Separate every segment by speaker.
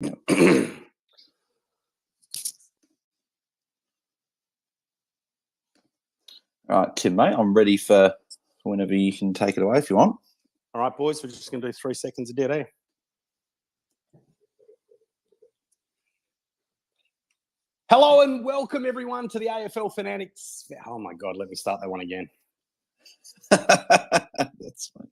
Speaker 1: All right, Tim, mate, I'm ready for whenever you can take it away if you want.
Speaker 2: All right, boys, we're just going to do 3 seconds of dead air. Hello and welcome, everyone, to the AFL Fanatics. Oh, my God, let me start that one again.
Speaker 1: That's fine.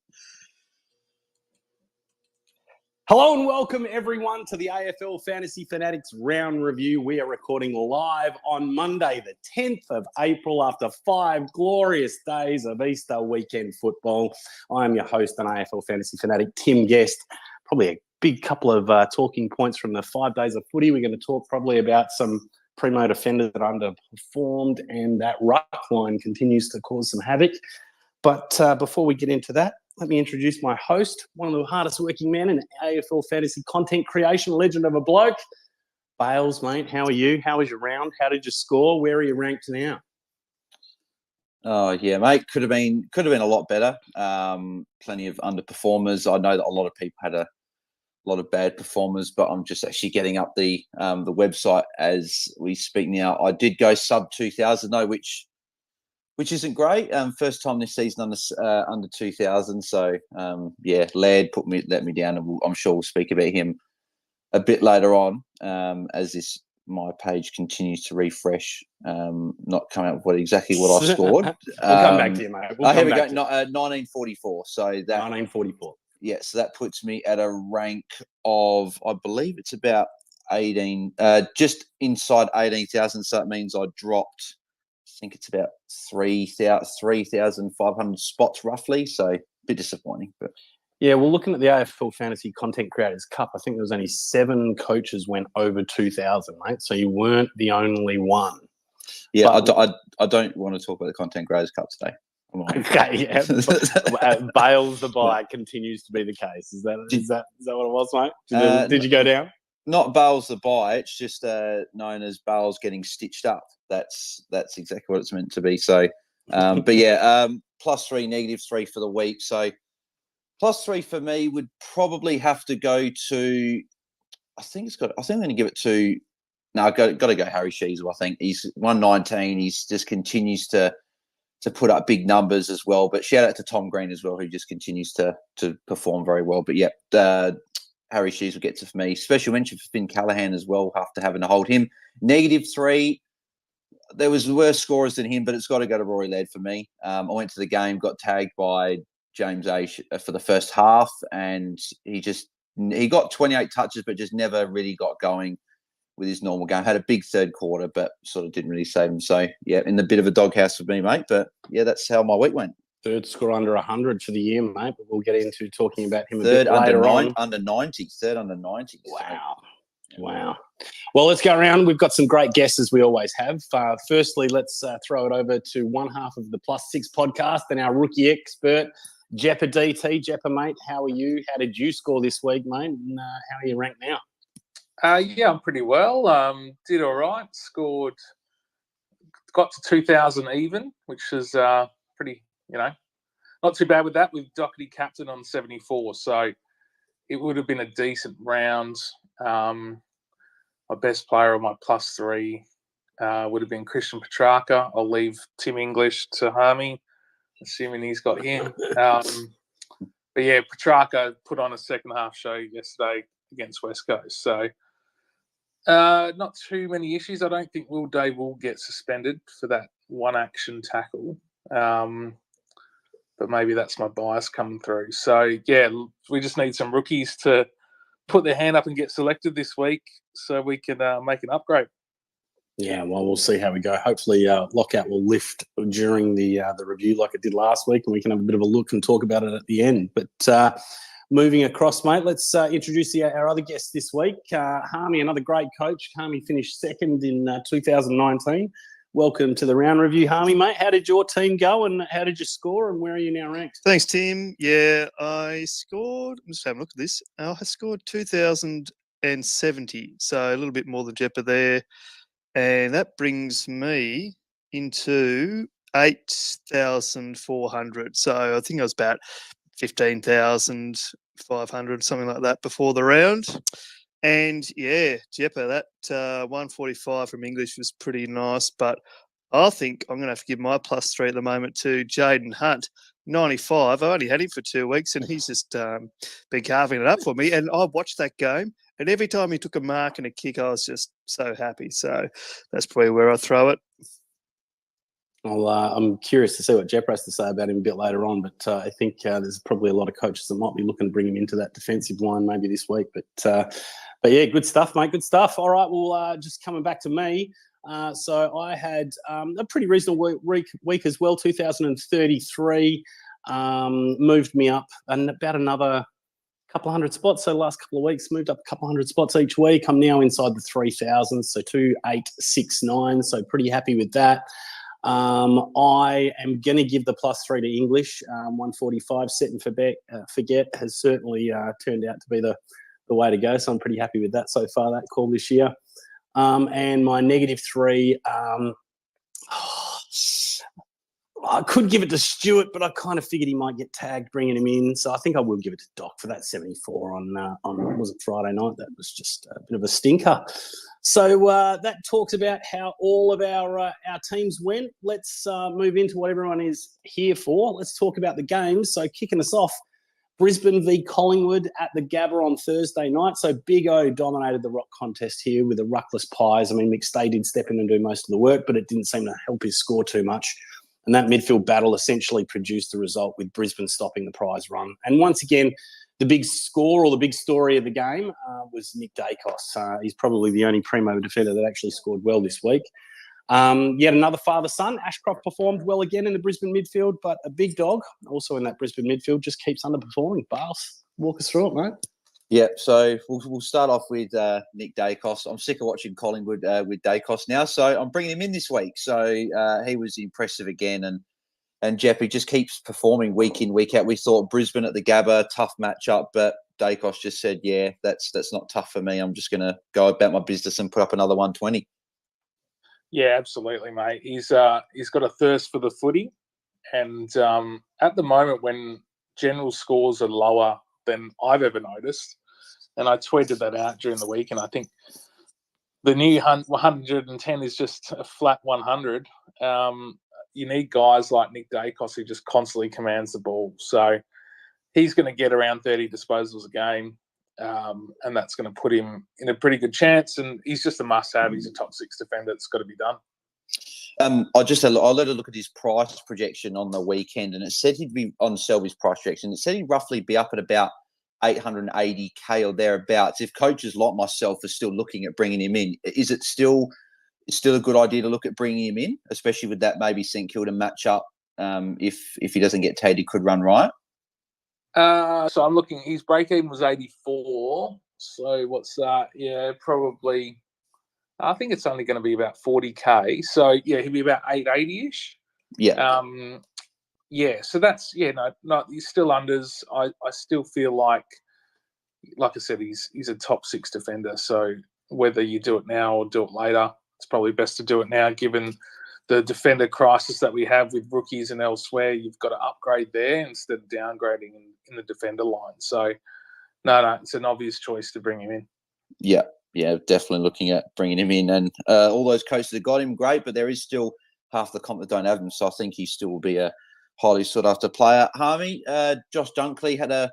Speaker 2: Hello and welcome, everyone, to the AFL Fantasy Fanatics Round Review. We are recording live on Monday, the 10th of April, after 5 glorious days of Easter weekend football. I am your host and AFL Fantasy Fanatic, Tim Guest. Probably a big couple of talking points from the 5 days of footy. We're going to talk probably about some pre-mode offenders that underperformed, and that ruck line continues to cause some havoc. But before we get into that, let me introduce my host, one of the hardest working men in AFL fantasy content creation, legend of a bloke. Bales, mate, how are you? How was your round? How did you score? Where are you ranked now?
Speaker 1: Oh, yeah, mate. Could have been a lot better. Plenty of underperformers. I know that a lot of people had a lot of bad performers, but I'm just actually getting up the website as we speak now. I did go sub 2,000 though, which isn't great. First time this season under 2,000. So yeah, Laird let me down, and I'm sure we'll speak about him a bit later on as my page continues to refresh. Not coming up with exactly what I scored.
Speaker 2: We'll come back to you, mate.
Speaker 1: Here we go. 1944. So that
Speaker 2: 1944.
Speaker 1: Yeah, so that puts me at a rank of, I believe it's about 18, just inside 18,000. So that means I dropped, I think it's about 3,500 spots roughly. So a bit disappointing. But
Speaker 2: yeah, well, looking at the AFL Fantasy Content Creators Cup, I think there was only 7 coaches went over 2,000, mate. So you weren't the only one.
Speaker 1: Yeah, but I don't want to talk about the Content Creators Cup today.
Speaker 2: Okay, yeah. Bales the buy continues to be the case. Is that what it was, mate? Did you go down?
Speaker 1: Not Bales the buy. It's just known as Bales getting stitched up. That's exactly what it's meant to be. So, but yeah, +3, -3 for the week. So, +3 for me would probably have to go to. I think I'm going to give it to. No, I've got to go Harry Sheezel. I think he's 119. He's just continues to put up big numbers as well. But shout out to Tom Green as well, who just continues to perform very well. But yeah, Harry Sheezel gets it for me. Special mention for Finn Callaghan as well, after having to hold him. -3. There was worse scorers than him, but it's got to go to Rory Laird for me. I went to the game, got tagged by James A for the first half, and he got 28 touches, but just never really got going with his normal game. Had a big third quarter, but sort of didn't really save him. So, yeah, in the bit of a doghouse for me, mate. But, yeah, that's how my week went.
Speaker 2: Third score under 100 for the year, mate. But we'll get into talking about him a bit later on.
Speaker 1: Under 90. Third under 90.
Speaker 2: Wow. Wow. Well, let's go around. We've got some great guests, as we always have. Firstly, let's throw it over to one half of the +6 podcast and our rookie expert, Jeppa DT. Jeppa, mate, how are you? How did you score this week, mate? And how are you ranked now?
Speaker 3: Yeah, I'm pretty well. Did all right. Got to 2,000 even, which is pretty, not too bad with that. With Doherty captain on 74, so it would have been a decent round. My best player on my +3 would have been Christian Petrarca. I'll leave Tim English to Harmey, assuming he's got him. But yeah, Petrarca put on a second half show yesterday against West Coast, so. Not too many issues. I don't think Will Day will get suspended for that one action tackle. But maybe that's my bias coming through. So, yeah, we just need some rookies to put their hand up and get selected this week so we can make an upgrade.
Speaker 2: Yeah, well, we'll see how we go. Hopefully, lockout will lift during the review like it did last week, and we can have a bit of a look and talk about it at the end. But moving across, mate, let's introduce our other guest this week, Harmey, another great coach. Harmey finished second in 2019. Welcome to the round review, Harmey, mate. How did your team go and how did you score and where are you now ranked?
Speaker 4: Thanks, Tim. Yeah, I scored, I'm just having a look at this. I scored 2,070, so a little bit more than Jeppa there. And that brings me into 8,400. So I think I was about 15,500, something like that before the round. And yeah, Jeppa, that 145 from English was pretty nice. But I think I'm going to have to give my +3 at the moment to Jaden Hunt, 95. I only had him for 2 weeks, and he's just been carving it up for me. And I watched that game, and every time he took a mark and a kick, I was just so happy. So that's probably where I throw it.
Speaker 2: Well, I'm curious to see what Jeppa has to say about him a bit later on, but I think there's probably a lot of coaches that might be looking to bring him into that defensive line maybe this week. But yeah, good stuff, mate. Good stuff. All right, well, just coming back to me. So I had a pretty reasonable week as well, 2033. Moved me up and about another couple of hundred spots. So the last couple of weeks, moved up a couple of hundred spots each week. I'm now inside the 3,000, so 2,869. So pretty happy with that. I am going to give the +3 to English. 145 set and forget has certainly turned out to be the way to go. So I'm pretty happy with that so far, that call this year. And my -3, I could give it to Stewart, but I kind of figured he might get tagged bringing him in. So I think I will give it to Doc for that 74 on was it Friday night? That was just a bit of a stinker. So that talks about how all of our teams went. Let's move into what everyone is here for. Let's talk about the games. So kicking us off, Brisbane v Collingwood at the Gabba on Thursday night. So Big O dominated the rock contest here with the ruckless pies. I mean, McStay did step in and do most of the work, but it didn't seem to help his score too much. And that midfield battle essentially produced the result with Brisbane stopping the prize run. And once again, the big score or the big story of the game was Nick Dacos. He's probably the only primo defender that actually scored well this week. Yet another father-son. Ashcroft performed well again in the Brisbane midfield, but a big dog, also in that Brisbane midfield, just keeps underperforming. Bales, walk us through it, mate.
Speaker 1: Yeah, so we'll start off with Nick Dacos. I'm sick of watching Collingwood with Dacos now, so I'm bringing him in this week. So he was impressive again, and Jeppa just keeps performing week in, week out. We thought Brisbane at the Gabba, tough matchup, but Dacos just said, yeah, that's not tough for me. I'm just going to go about my business and put up another 120.
Speaker 3: Yeah, absolutely, mate. He's got a thirst for the footy, and at the moment when general scores are lower than I've ever noticed, and I tweeted that out during the week, and I think the new 110 is just a flat 100. You need guys like Nick Dacos who just constantly commands the ball. So he's going to get around 30 disposals a game, and that's going to put him in a pretty good chance. And he's just a must-have. He's a top 6 defender. It's got to be done.
Speaker 1: I let a look at his price projection on the weekend, and it said he'd be on Selby's price projection. It said he'd roughly be up at about 880k or thereabouts. If coaches like myself are still looking at bringing him in, is it still a good idea to look at bringing him in, especially with that maybe St Kilda matchup? If he doesn't get tagged, he could run riot.
Speaker 3: So I'm looking. His break even was 84. So what's that? Yeah, probably. I think it's only going to be about 40k. So yeah, he'll be about 880ish.
Speaker 1: Yeah.
Speaker 3: Yeah. So that's no, he's still unders. I still feel like I said, he's a top 6 defender. So whether you do it now or do it later, it's probably best to do it now, given the defender crisis that we have with rookies and elsewhere. You've got to upgrade there instead of downgrading in the defender line. So no, it's an obvious choice to bring him in.
Speaker 1: Yeah, definitely looking at bringing him in. And all those coaches that got him, great, but there is still half the comp that don't have him. So I think he still will be a highly sought-after player. Harmey, Josh Dunkley had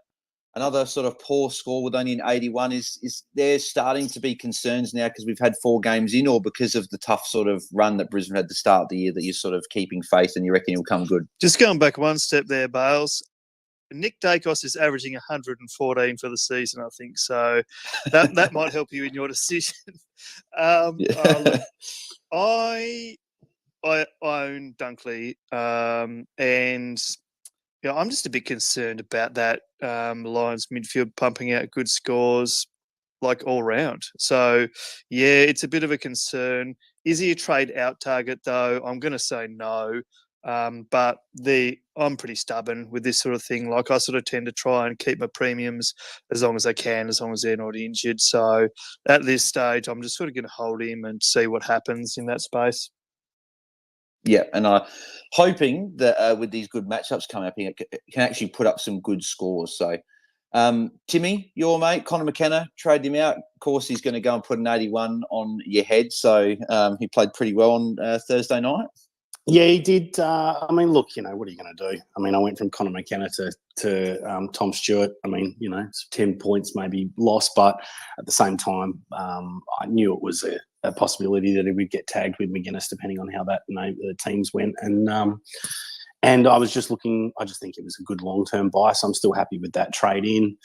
Speaker 1: another sort of poor score with only an 81. Is there starting to be concerns now because we've had 4 games in, or because of the tough sort of run that Brisbane had to start the year, that you're sort of keeping faith and you reckon he'll come good?
Speaker 4: Just going back one step there, Bales. Nick Dacos is averaging 114 for the season, I think. So that might help you in your decision. Look, I own Dunkley, and I'm just a bit concerned about that Lions midfield pumping out good scores like all round. So yeah, it's a bit of a concern. Is he a trade out target though? I'm going to say no. But I'm pretty stubborn with this sort of thing. Like, I sort of tend to try and keep my premiums as long as I can, as long as they're not injured. So at this stage, I'm just sort of going to hold him and see what happens in that space.
Speaker 1: Yeah, and I'm hoping that with these good matchups coming up, he can actually put up some good scores. So Timmy, your mate, Conor McKenna, traded him out. Of course, he's going to go and put an 81 on your head. So he played pretty well on Thursday night.
Speaker 2: Yeah, he did. I mean, look, what are you going to do? I mean, I went from Conor McKenna to Tom Stewart. I mean, it's 10 points maybe lost, but at the same time, I knew it was a possibility that he would get tagged with McGuinness, depending on how that the teams went. And I was just looking. I just think it was a good long-term buy, so I'm still happy with that trade in.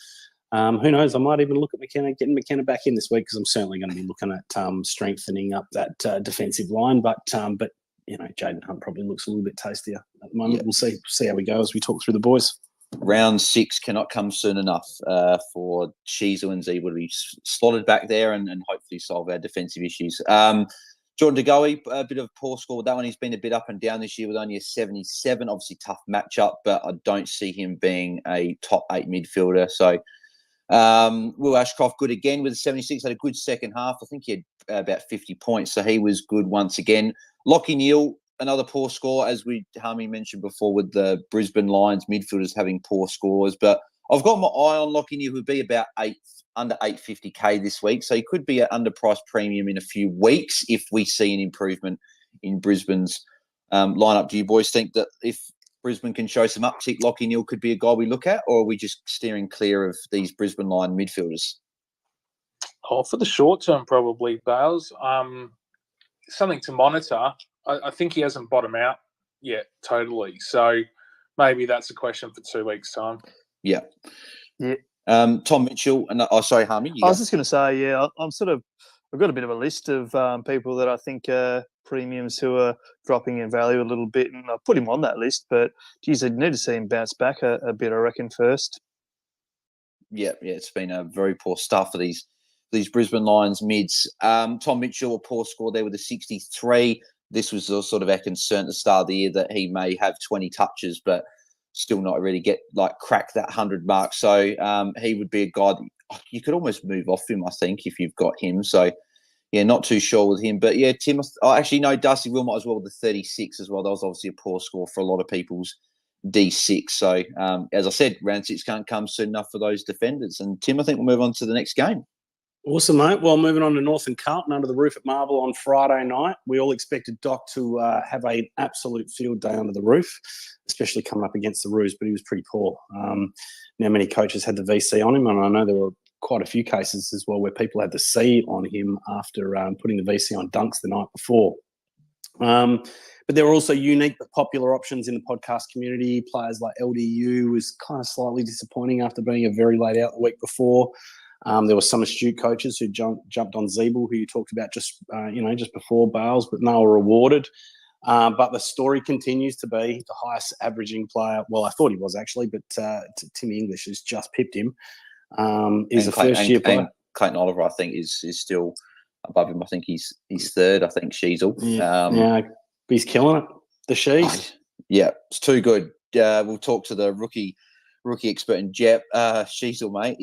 Speaker 2: Who knows? I might even look at getting McKenna back in this week, because I'm certainly going to be looking at strengthening up that defensive line. But Jaden Hunt probably looks a little bit tastier at the moment. Yep. We'll see how we go as we talk through the boys.
Speaker 1: Round 6 cannot come soon enough for Sheasel and Zebra to be slotted back there and hopefully solve our defensive issues. Jordan De Goey, a bit of a poor score with that one. He's been a bit up and down this year with only a 77. Obviously, tough matchup, but I don't see him being a top 8 midfielder. So, Will Ashcroft, good again with a 76. Had a good second half. I think he had about 50 points, so he was good once again. Lachie Neale, another poor score, as Harmey mentioned before, with the Brisbane Lions midfielders having poor scores. But I've got my eye on Lachie Neale, who'd be about under 850k this week. So he could be at underpriced premium in a few weeks if we see an improvement in Brisbane's lineup. Do you boys think that if Brisbane can show some uptick, Lachie Neale could be a guy we look at, or are we just steering clear of these Brisbane line midfielders?
Speaker 3: Oh, for the short term, probably, Bales. Something to monitor. I think he hasn't bottomed out yet totally. So maybe that's a question for 2 weeks' time.
Speaker 1: Yeah. Tom Mitchell and sorry, Harmey.
Speaker 4: I was just going to say, I've got a bit of a list of people that I think are premiums who are dropping in value a little bit, and I put him on that list. But geez, I need to see him bounce back a bit, I reckon, first.
Speaker 1: Yeah, it's been a very poor start for these Brisbane Lions mids. Tom Mitchell, a poor score there with a 63. This was sort of our concern at the start of the year, that he may have 20 touches, but still not really crack that 100 mark. So he would be a guy that you could almost move off him, I think, if you've got him. So, yeah, not too sure with him. But, yeah, Tim, actually, no, Darcy Wilmot as well with the 36 as well. That was obviously a poor score for a lot of people's D6. So, as I said, round 6 can't come soon enough for those defenders. And, Tim, I think we'll move on to the next game.
Speaker 2: Awesome, mate. Well, moving on to North and Carlton under the roof at Marvel on Friday night. We all expected Doc to have an absolute field day under the roof, especially coming up against the Roos, but he was pretty poor. Now, many coaches had the VC on him, and I know there were quite a few cases as well where people had the C on him after putting the VC on Dunks the night before. But there were also unique but popular options in the podcast community. Players like LDU was kind of slightly disappointing after being a very late out the week before. There were some astute coaches who jumped on Zeeble, who you talked about just before Bales, but no were rewarded. But the story continues to be the highest averaging player. Well, I thought he was actually, but Timmy English has just pipped him. Is a first-year player.
Speaker 1: Clayton Oliver, I think, is still above him. I think he's third. I think Sheasel.
Speaker 2: Yeah, he's killing it. The Shees.
Speaker 1: Yeah, it's too good. We'll talk to the rookie expert in Jep, Sheasel, mate.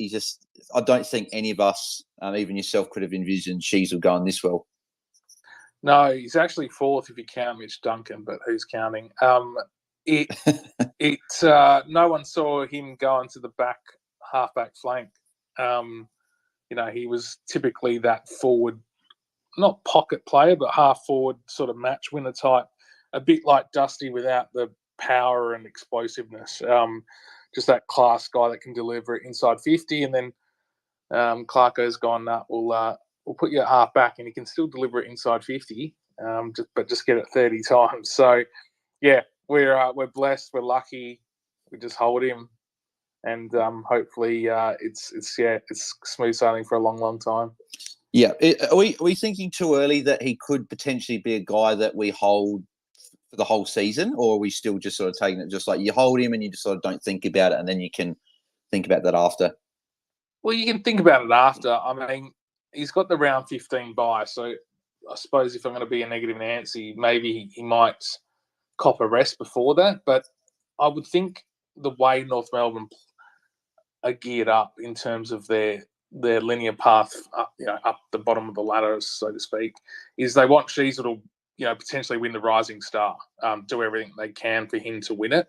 Speaker 1: I don't think any of us, even yourself, could have envisioned Sheasel going this well.
Speaker 3: No, he's actually fourth if you count Mitch Duncan, but who's counting? No one saw him go into the halfback flank. He was typically that forward, not pocket player, but half forward sort of match winner type, a bit like Dusty without the power and explosiveness. Just that class guy that can deliver it inside 50, and then Clarko's gone, we'll put you at half back, and he can still deliver it inside 50, but just get it 30 times. So, yeah, we're blessed, we're lucky, we just hold him, and hopefully it's smooth sailing for a long, long time.
Speaker 1: Yeah, are we thinking too early that he could potentially be a guy that we hold for the whole season, or are we still just sort of taking it just like you hold him and you just sort of don't think about it, and then you can think about that after?
Speaker 3: Well, you can think about it after. I mean, he's got the round 15 bye, so I suppose if I'm going to be a negative Nancy, maybe he might cop a rest before that. But I would think the way North Melbourne are geared up in terms of their linear path up, up the bottom of the ladder, so to speak, is they want Sheasel to potentially win the Rising Star, do everything they can for him to win it,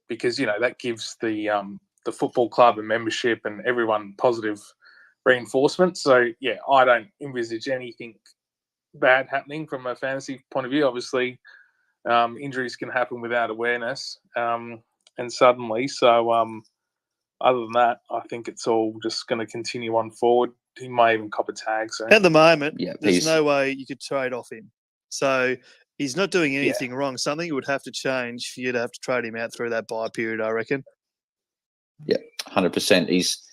Speaker 3: because that gives the the football club and membership and everyone positive reinforcement. So, yeah, I don't envisage anything bad happening from a fantasy point of view. Obviously, injuries can happen without awareness and suddenly. So, other than that, I think it's all just going to continue on forward. He may even cop a tag. So
Speaker 4: at the moment,
Speaker 1: Yeah,
Speaker 4: there's no way you could trade off him. So he's not doing anything wrong. Something would have to change for you to have to trade him out through that buy period, I reckon.
Speaker 1: Yeah, 100%. He's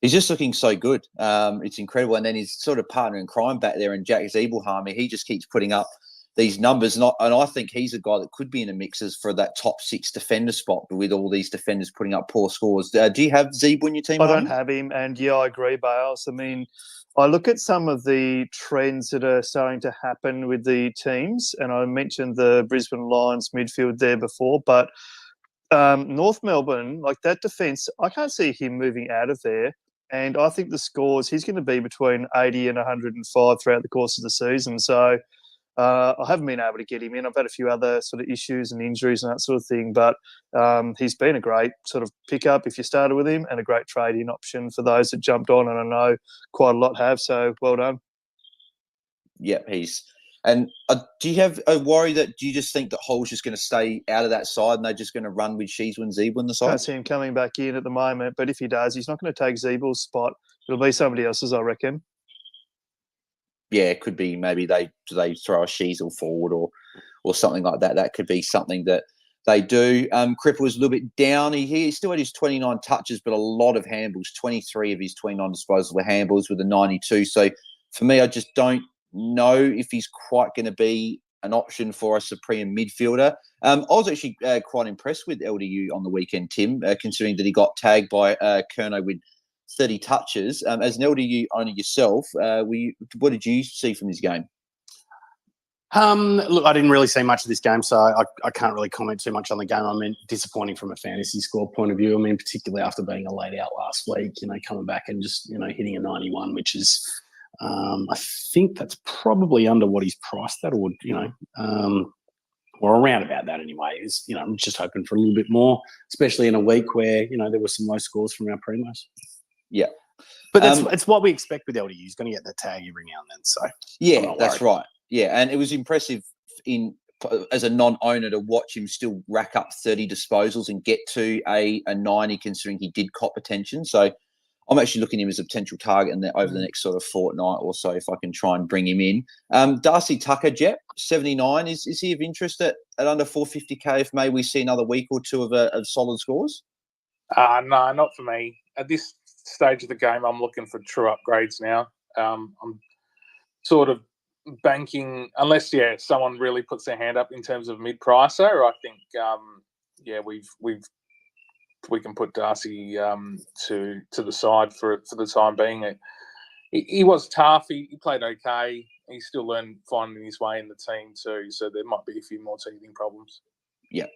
Speaker 1: just looking so good. It's incredible. And then his sort of partner in crime back there, and Jack Harmey, he just keeps putting up these numbers. And I think he's a guy that could be in the mixes for that top 6 defender spot with all these defenders putting up poor scores. Do you have Zeeb in your team?
Speaker 4: I don't have him. And, yeah, I agree, Bales. I mean, I look at some of the trends that are starting to happen with the teams, and I mentioned the Brisbane Lions midfield there before, but North Melbourne, like that defence, I can't see him moving out of there. And I think the scores, he's going to be between 80 and 105 throughout the course of the season. So I haven't been able to get him in. I've had a few other sort of issues and injuries and that sort of thing, but he's been a great sort of pickup if you started with him, and a great trade-in option for those that jumped on, and I know quite a lot have, so well done.
Speaker 1: Yeah, and do you have a worry do you just think that Hull's just going to stay out of that side and they're just going to run with Sheeswin and Zeeb on the side?
Speaker 4: I see him coming back in at the moment, but if he does, he's not going to take Zeebel's spot. It'll be somebody else's, I reckon.
Speaker 1: Yeah, it could be maybe they throw a Sheasel forward or something like that. That could be something that they do. Cripple was a little bit down. He still had his 29 touches, but a lot of handballs. 23 of his 29 disposals were handballs with a 92. So for me, I just don't know if he's quite going to be an option for a supreme midfielder. I was actually quite impressed with LDU on the weekend, Tim, considering that he got tagged by Kerno with 30 touches. As an LDU owner yourself, what did you see from this game?
Speaker 2: Look, I didn't really see much of this game, so I can't really comment too much on the game. I mean, disappointing from a fantasy score point of view. I mean, particularly after being a laid out last week, coming back and just, hitting a 91, which is, I think that's probably under what he's priced at, or, or around about that anyway. I'm just hoping for a little bit more, especially in a week where, there were some low scores from our primos.
Speaker 1: Yeah.
Speaker 2: But it's what we expect with LDU. He's going to get that tag every now and then. So
Speaker 1: yeah, that's right. Yeah, and it was impressive as a non-owner to watch him still rack up 30 disposals and get to a 90, considering he did cop attention. So I'm actually looking at him as a potential target over the next sort of fortnight or so, if I can try and bring him in. Darcy Tucker, Jep, 79. Is he of interest at under 450k if maybe we see another week or two of solid scores?
Speaker 3: No, not for me. At this stage of the game, I'm looking for true upgrades now. I'm sort of banking, unless someone really puts their hand up in terms of mid-pricer. I think we can put Darcy to the side for the time being. He was tough. He played okay. He's still finding his way in the team too. So there might be a few more teething problems.
Speaker 1: Yeah.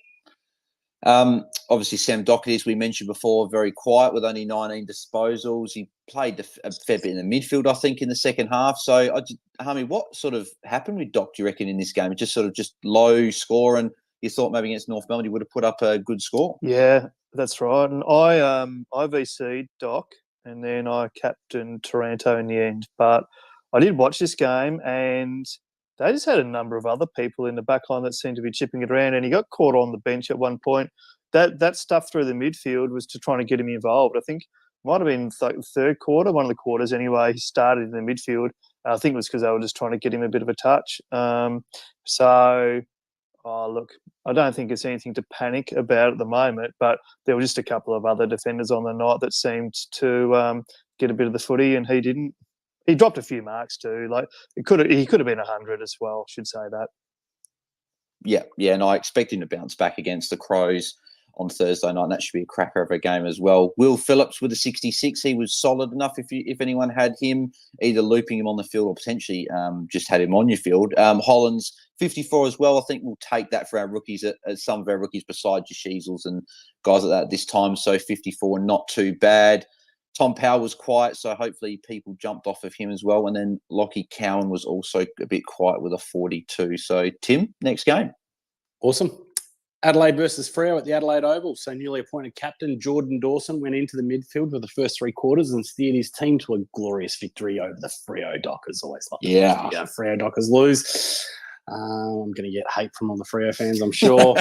Speaker 1: Obviously, Sam Docherty, as we mentioned before, very quiet with only 19 disposals. He played a fair bit in the midfield, I think, in the second half. So, Harmy, what sort of happened with Doc, do you reckon, in this game? It just sort of just low score, and you thought maybe against North Melbourne he would have put up a good score?
Speaker 4: Yeah, that's right. And I VC'd Doc, and then I captained Taranto in the end. But I did watch this game, and they just had a number of other people in the back line that seemed to be chipping it around, and he got caught on the bench at one point. That stuff through the midfield was to try to get him involved. I think it might have been like the third quarter, one of the quarters anyway. He started in the midfield. I think it was because they were just trying to get him a bit of a touch. Look, I don't think it's anything to panic about at the moment, but there were just a couple of other defenders on the night that seemed to get a bit of the footy, and he didn't. He dropped a few marks too. Like he could have been 100 as well. Should say that.
Speaker 1: Yeah, and I expect him to bounce back against the Crows on Thursday night. And that should be a cracker of a game as well. Will Phillips with a 66. He was solid enough. If anyone had him, either looping him on the field or potentially just had him on your field. Holland's 54 as well. I think we'll take that for our rookies, some of our rookies besides your Sheasels and guys like that at this time. So 54, not too bad. Tom Powell was quiet, so hopefully people jumped off of him as well. And then Lockie Cowan was also a bit quiet with a 42. So, Tim, next game.
Speaker 2: Awesome. Adelaide versus Freo at the Adelaide Oval. So newly appointed captain Jordan Dawson went into the midfield for the first three quarters and steered his team to a glorious victory over the Freo Dockers. Always love Freo Dockers lose. I'm going to get hate from all the Freo fans, I'm sure.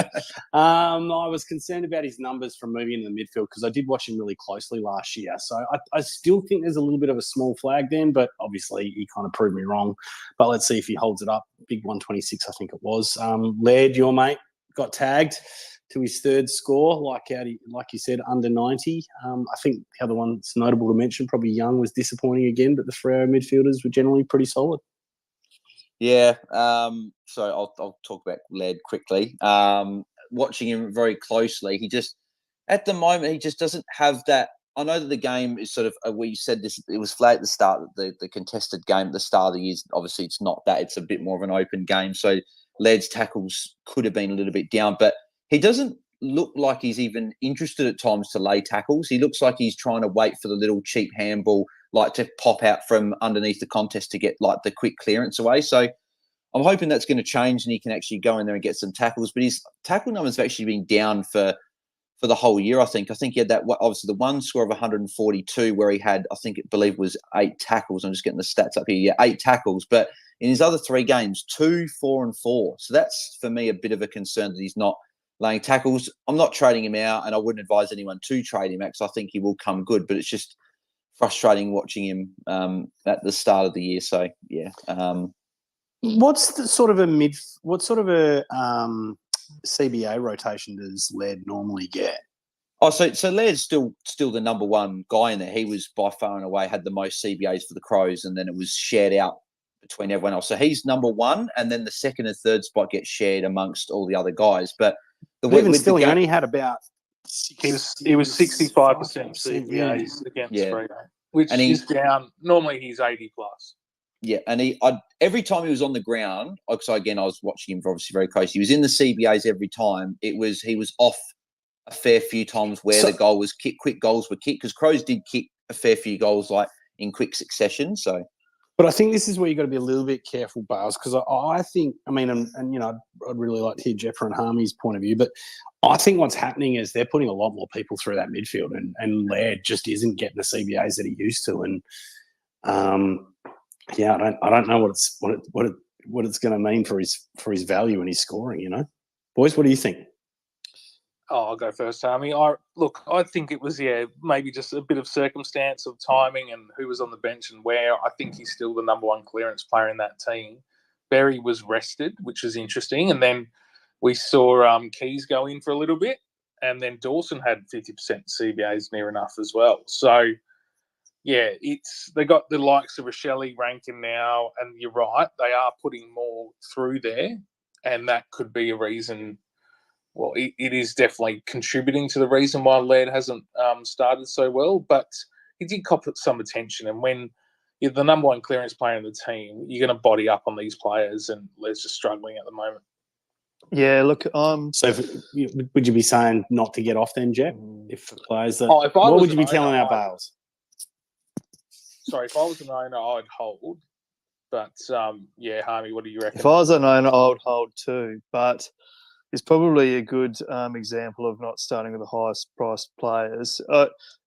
Speaker 2: I was concerned about his numbers from moving into the midfield because I did watch him really closely last year. So I still think there's a little bit of a small flag then, but obviously he kind of proved me wrong. But let's see if he holds it up. Big 126, I think it was. Laird, your mate, got tagged to his third score, like you said, under 90. I think the other one that's notable to mention, probably Young, was disappointing again, but the Freo midfielders were generally pretty solid.
Speaker 1: Yeah, so I'll talk about Laird quickly. Watching him very closely, he just, at the moment, he just doesn't have that. I know that the game is sort of, we said this, it was flat at the start, the contested game at the start of the year. Obviously, it's not that. It's a bit more of an open game. So Laird's tackles could have been a little bit down, but he doesn't look like he's even interested at times to lay tackles. He looks like he's trying to wait for the little cheap handball, like to pop out from underneath the contest to get like the quick clearance away. So I'm hoping that's going to change and he can actually go in there and get some tackles. But his tackle numbers have actually been down for the whole year, I think. I think he had that, obviously, the one score of 142 where he had, I believe it was 8 tackles. I'm just getting the stats up here. Yeah, 8 tackles. But in his other 3 games, 2, 4, and 4. So that's, for me, a bit of a concern that he's not laying tackles. I'm not trading him out, and I wouldn't advise anyone to trade him out because I think he will come good. But it's just frustrating watching him at the start of the year. So, yeah.
Speaker 2: What's the sort of a CBA rotation does Laird normally get?
Speaker 1: Oh, so Laird's still the number one guy in there. He was by far and away had the most CBAs for the Crows, and then it was shared out between everyone else. So he's number one, and then the second and third spot gets shared amongst all the other guys. But
Speaker 2: he only had about
Speaker 3: he was 65% CBAs against Freo, which is down. Normally he's 80 plus.
Speaker 1: Yeah, and every time he was on the ground, so again, I was watching him obviously very close. He was in the CBAs every time. He was off a fair few times where the goal was kicked, quick goals were kicked, because Crows did kick a fair few goals like in quick succession. So,
Speaker 2: but I think this is where you've got to be a little bit careful, Bales, because I think, I mean, and you know, I'd really like to hear Jeppa and Harmey's point of view, but I think what's happening is they're putting a lot more people through that midfield, and Laird just isn't getting the CBAs that he used to, and yeah, I don't know what it's going to mean for his value and his scoring. You know, boys, what do you think?
Speaker 3: Oh, I'll go first, Harmey. I think it was maybe just a bit of circumstance of timing and who was on the bench and where. I think he's still the number one clearance player in that team. Berry was rested, which is interesting, and then we saw Keys go in for a little bit, and then Dawson had 50% CBAs near enough as well. So. Yeah, they got the likes of Rochelle ranking now, and you're right, they are putting more through there, and that could be a reason. Well, it is definitely contributing to the reason why Laird hasn't started so well, but he did cop some attention, and when you're the number one clearance player in the team, you're going to body up on these players, and Laird's just struggling at the moment.
Speaker 4: Yeah, look,
Speaker 2: so would you be saying not to get off then, Jep? If the players what would you be telling our Bales?
Speaker 3: Sorry, if I was an owner, I'd hold. But, Harmey, what do you reckon?
Speaker 4: If I was an owner, I would hold too. But it's probably a good example of not starting with the highest priced players.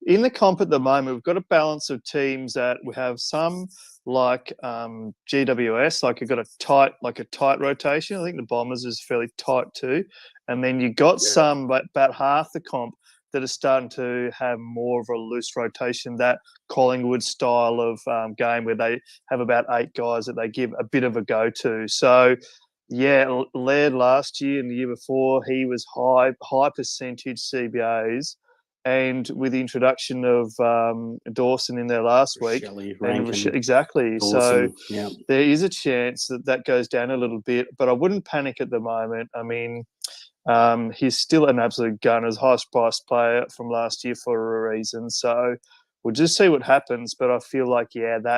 Speaker 4: In the comp at the moment, we've got a balance of teams that we have some like GWS, like you've got a tight rotation. I think the Bombers is fairly tight too. And then you got some, but about half the comp, that are starting to have more of a loose rotation, that Collingwood style of game where they have about 8 guys that they give a bit of a go to. So, yeah, Laird last year and the year before, he was high percentage CBAs. And with the introduction of Dawson in there last week. Exactly. Dawson, so there is a chance that goes down a little bit, but I wouldn't panic at the moment. I mean, he's still an absolute gunner, highest priced player from last year for a reason. So we'll just see what happens. But I feel like, that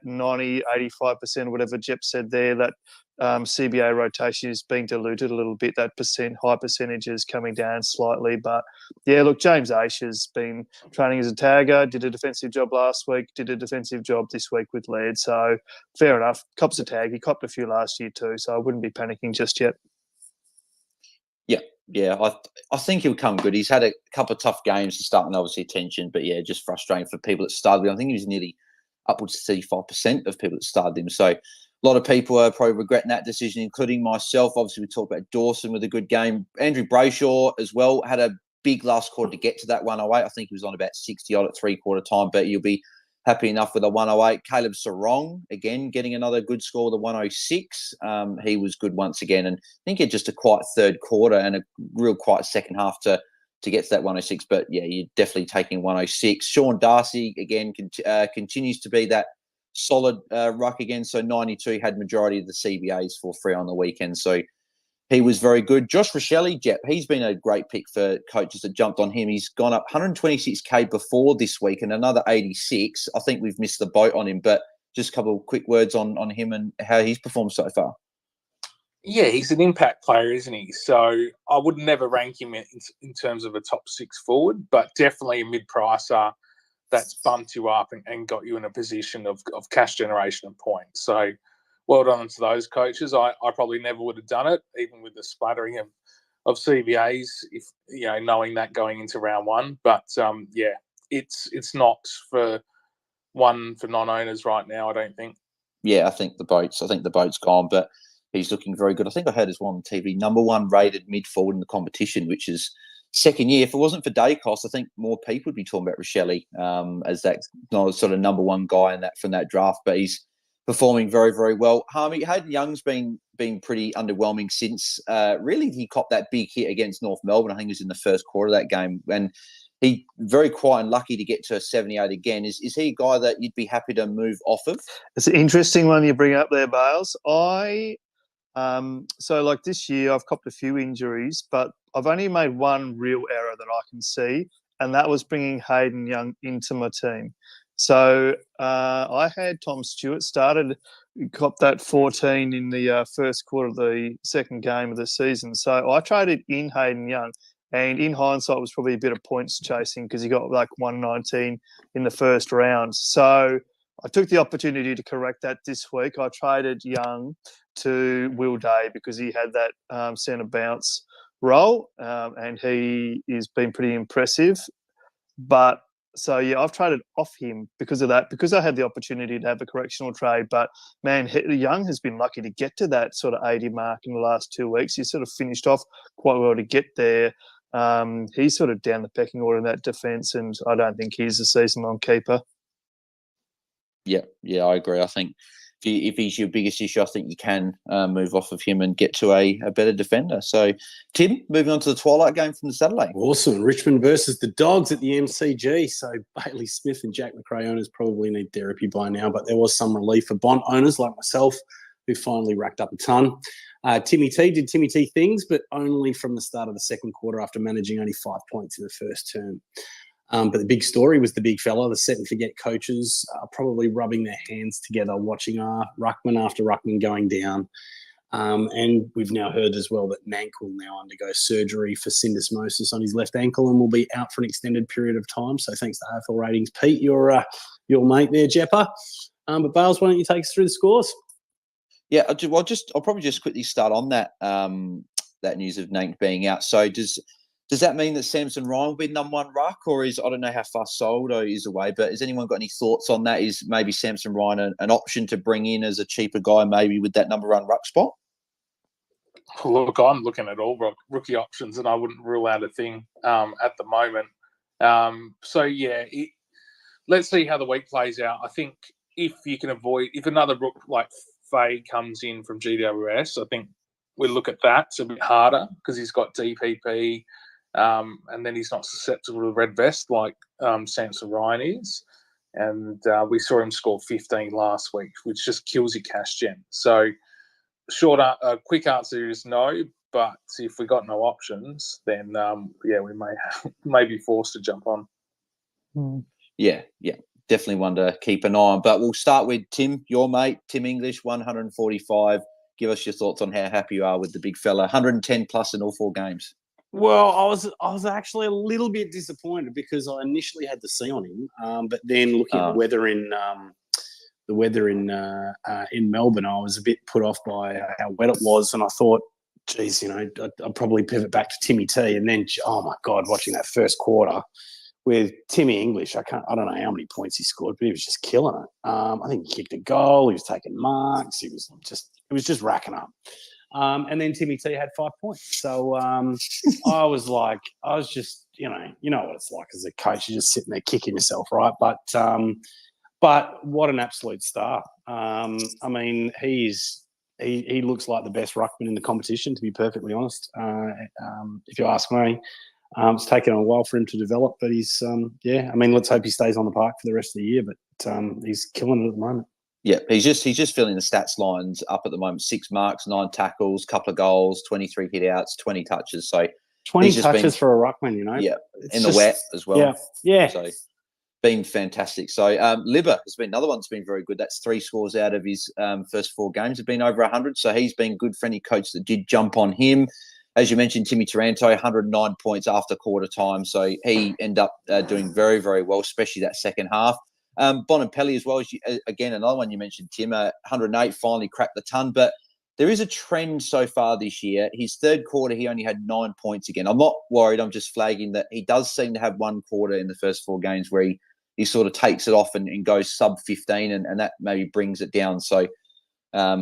Speaker 4: 90, 85%, whatever Jep said there, that CBA rotation is being diluted a little bit. That high percentage is coming down slightly. But, yeah, look, James Aish has been training as a tagger, did a defensive job last week, did a defensive job this week with Laird. So fair enough. Cops a tag. He copped a few last year too, so I wouldn't be panicking just yet.
Speaker 1: Yeah, I think he'll come good. He's had a couple of tough games to start, and obviously attention, but yeah, just frustrating for people that started him. I think he was nearly upwards of 35% of people that started him. So a lot of people are probably regretting that decision, including myself. Obviously, we talked about Dawson with a good game. Andrew Brayshaw as well had a big last quarter to get to that 108. I think he was on about 60 odd at 3/4 time, but you'll be happy enough with a 108. Caleb Sarong, again, getting another good score with a 106. He was good once again. And I think it's just a quiet third quarter and a real quiet second half to get to that 106. But, yeah, you're definitely taking 106. Sean Darcy, again, continues to be that solid ruck again. So 92 had majority of the CBAs for free on the weekend. So he was very good. Josh Rochelle, Jep, he's been a great pick for coaches that jumped on him. He's gone up 126K before this week and another 86. I think we've missed the boat on him, but just a couple of quick words on him and how he's performed so far.
Speaker 3: Yeah, he's an impact player, isn't he? So I would never rank him in terms of a top 6 forward, but definitely a mid-pricer that's bumped you up and got you in a position of cash generation and points. So well done to those coaches. I probably never would have done it, even with the splattering of CBAs, if knowing that going into round one. But yeah, it's not for non-owners right now, I don't think.
Speaker 1: Yeah, I think the boat's gone, but he's looking very good. I think I heard as well on TV, number 1 rated mid forward in the competition, which is second year. If it wasn't for Dacos, I think more people would be talking about Rochelle as that sort of number 1 guy from that draft. But he's performing very, very well. Harmey, Hayden Young's been pretty underwhelming since really he copped that big hit against North Melbourne. I think it was in the first quarter of that game. And he very quiet and lucky to get to a 78 again. Is he a guy that you'd be happy to move off of?
Speaker 4: It's an interesting one you bring up there, Bales. So like this year, I've copped a few injuries, but I've only made one real error that I can see, and that was bringing Hayden Young into my team. So I had Tom Stewart started, copped that 14 in the first quarter of the second game of the season. So I traded in Hayden Young, and in hindsight, it was probably a bit of points chasing because he got like 119 in the first round. So I took the opportunity to correct that this week. I traded Young to Will Day because he had that centre bounce role, and he has been pretty impressive. But so, yeah, I've traded off him because of that, because I had the opportunity to have a correctional trade. But, man, Young has been lucky to get to that sort of 80 mark in the last 2 weeks. He sort of finished off quite well to get there. He's sort of down the pecking order in that defence, and I don't think he's a season-long keeper.
Speaker 1: Yeah, I agree. I think if he's your biggest issue, I think you can move off of him and get to a better defender. So, Tim, moving on to the twilight game from the Saturday.
Speaker 2: Awesome. Richmond versus the Dogs at the MCG. So, Bailey Smith and Jack McRae owners probably need therapy by now, but there was some relief for Bont owners like myself who finally racked up a ton. Timmy T did Timmy T things, but only from the start of the second quarter after managing only 5 points in the first term. But the big story was the big fella. The set-and-forget coaches probably rubbing their hands together, watching ruckman after ruckman going down. And we've now heard as well that Nank will now undergo surgery for syndesmosis on his left ankle and will be out for an extended period of time. So thanks to AFL Ratings, Pete, your mate there, Jeppa. But Bales, why don't you take us through the scores?
Speaker 1: Yeah, I'll probably just quickly start on that that news of Nank being out. So does that mean that Samson Ryan will be number 1 ruck, or I don't know how far Soldo is away, but has anyone got any thoughts on that? Is maybe Samson Ryan an option to bring in as a cheaper guy, maybe with that number 1 ruck spot?
Speaker 3: Look, I'm looking at all rookie options, and I wouldn't rule out a thing at the moment. So, yeah, let's see how the week plays out. I think if another rook like Faye comes in from GWS, I think we'll look at that. It's a bit harder because he's got DPP, and then he's not susceptible to red vest like Samson Ryan is. And we saw him score 15 last week, which just kills your cash gen. So quick answer is no, but if we got no options, then we may be forced to jump on.
Speaker 1: Yeah, definitely one to keep an eye on. But we'll start with Tim, your mate, Tim English, 145. Give us your thoughts on how happy you are with the big fella. 110 plus in all 4 games.
Speaker 2: Well, I was actually a little bit disappointed because I initially had the C on him, but then looking at the weather in Melbourne, I was a bit put off by how wet it was, and I thought geez, I'd probably pivot back to Timmy T, and then, oh my God, watching that first quarter with Timmy English, I don't know how many points he scored, but he was just killing it. I think he kicked a goal. He was taking marks. It was just racking up. And then Timmy T had 5 points. So I was just, you know what it's like as a coach. You're just sitting there kicking yourself, right? But what an absolute star. I mean, he looks like the best ruckman in the competition, to be perfectly honest. If you ask me, it's taken a while for him to develop, but he's, I mean, let's hope he stays on the park for the rest of the year, but he's killing it at the moment.
Speaker 1: Yeah, he's just filling the stats lines up at the moment. 6 marks, 9 tackles, couple of goals, 23 hit-outs, 20 touches. So
Speaker 2: 20 touches for a ruckman,
Speaker 1: Yeah, in the wet as well.
Speaker 2: Yeah.
Speaker 1: So been fantastic. So Libba has been another one that's been very good. That's 3 scores out of his first 4 games. Have been over 100. So he's been good for any coach that did jump on him. As you mentioned, Timmy Taranto, 109 points after quarter time. So he ended up doing very, very well, especially that second half. Bonapelli as well, again, another one you mentioned, Tim, 108, finally cracked the ton. But there is a trend so far this year. His third quarter, he only had 9 points again. I'm not worried. I'm just flagging that he does seem to have one quarter in the first 4 games where he sort of takes it off and goes sub 15, and that maybe brings it down. So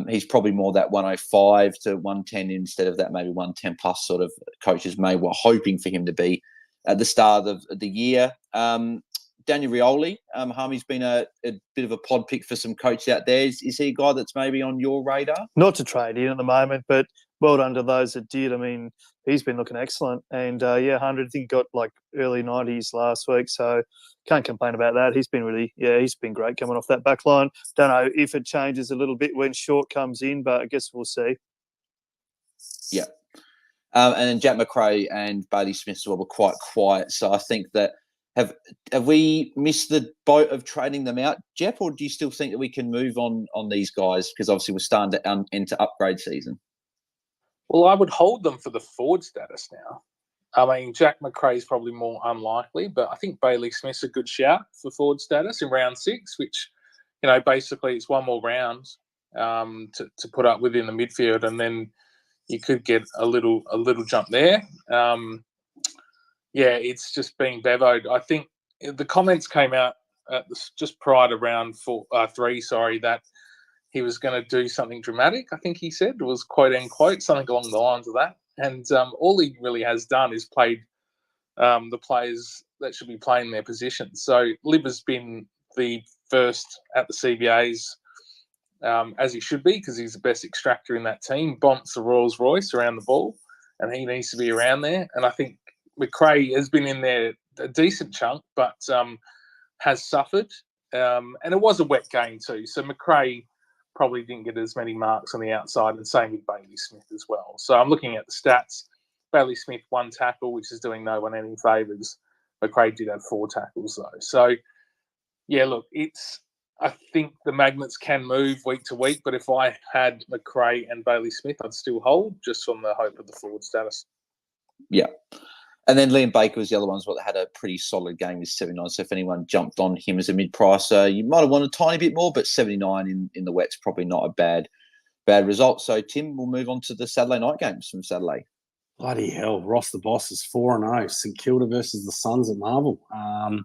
Speaker 1: he's probably more that 105 to 110 instead of that maybe 110 plus sort of coaches were hoping for him to be at the start of the year. Daniel Rioli, Harmy's been a bit of a pod pick for some coaches out there. Is he a guy that's maybe on your radar?
Speaker 4: Not to trade in at the moment, but well done to those that did. I mean, he's been looking excellent. And, 100, I think got like early 90s last week. So can't complain about that. He's been great coming off that back line. Don't know if it changes a little bit when Short comes in, but I guess we'll see.
Speaker 1: Yeah. And then Jack McRae and Bailey Smith as well were quite quiet. So I think that have we missed the boat of trading them out, Jep, or do you still think that we can move on these guys? Because obviously we're starting to enter upgrade season.
Speaker 3: Well, I would hold them for the forward status now. I mean, Jack McRae is probably more unlikely, but I think Bailey Smith's a good shout for forward status in round 6, which, basically it's one more round to put up within the midfield, and then you could get a little jump there. It's just being bevoed. I think the comments came out just prior to round 3, that he was going to do something dramatic. I think he said it was quote unquote something along the lines of that. And all he really has done is played the players that should be playing their positions. So Lib has been the first at the CBAs, as he should be, because he's the best extractor in that team. Bont's the Rolls Royce around the ball, and he needs to be around there. And I think McRae has been in there a decent chunk, but has suffered. And it was a wet game too. So McRae probably didn't get as many marks on the outside, and same with Bailey Smith as well. So I'm looking at the stats. Bailey Smith 1 tackle, which is doing no one any favours. McRae did have 4 tackles though. So look, I think the magnets can move week to week, but if I had McRae and Bailey Smith, I'd still hold just on the hope of the forward status.
Speaker 1: Yeah. And then Liam Baker was the other one that had a pretty solid game with 79. So if anyone jumped on him as a mid-pricer, you might have won a tiny bit more, but 79 in the wet's probably not a bad result. So, Tim, we'll move on to the Saturday night games from Saturday.
Speaker 2: Bloody hell, Ross the Boss is 4-0. St Kilda versus the Suns at Marvel. There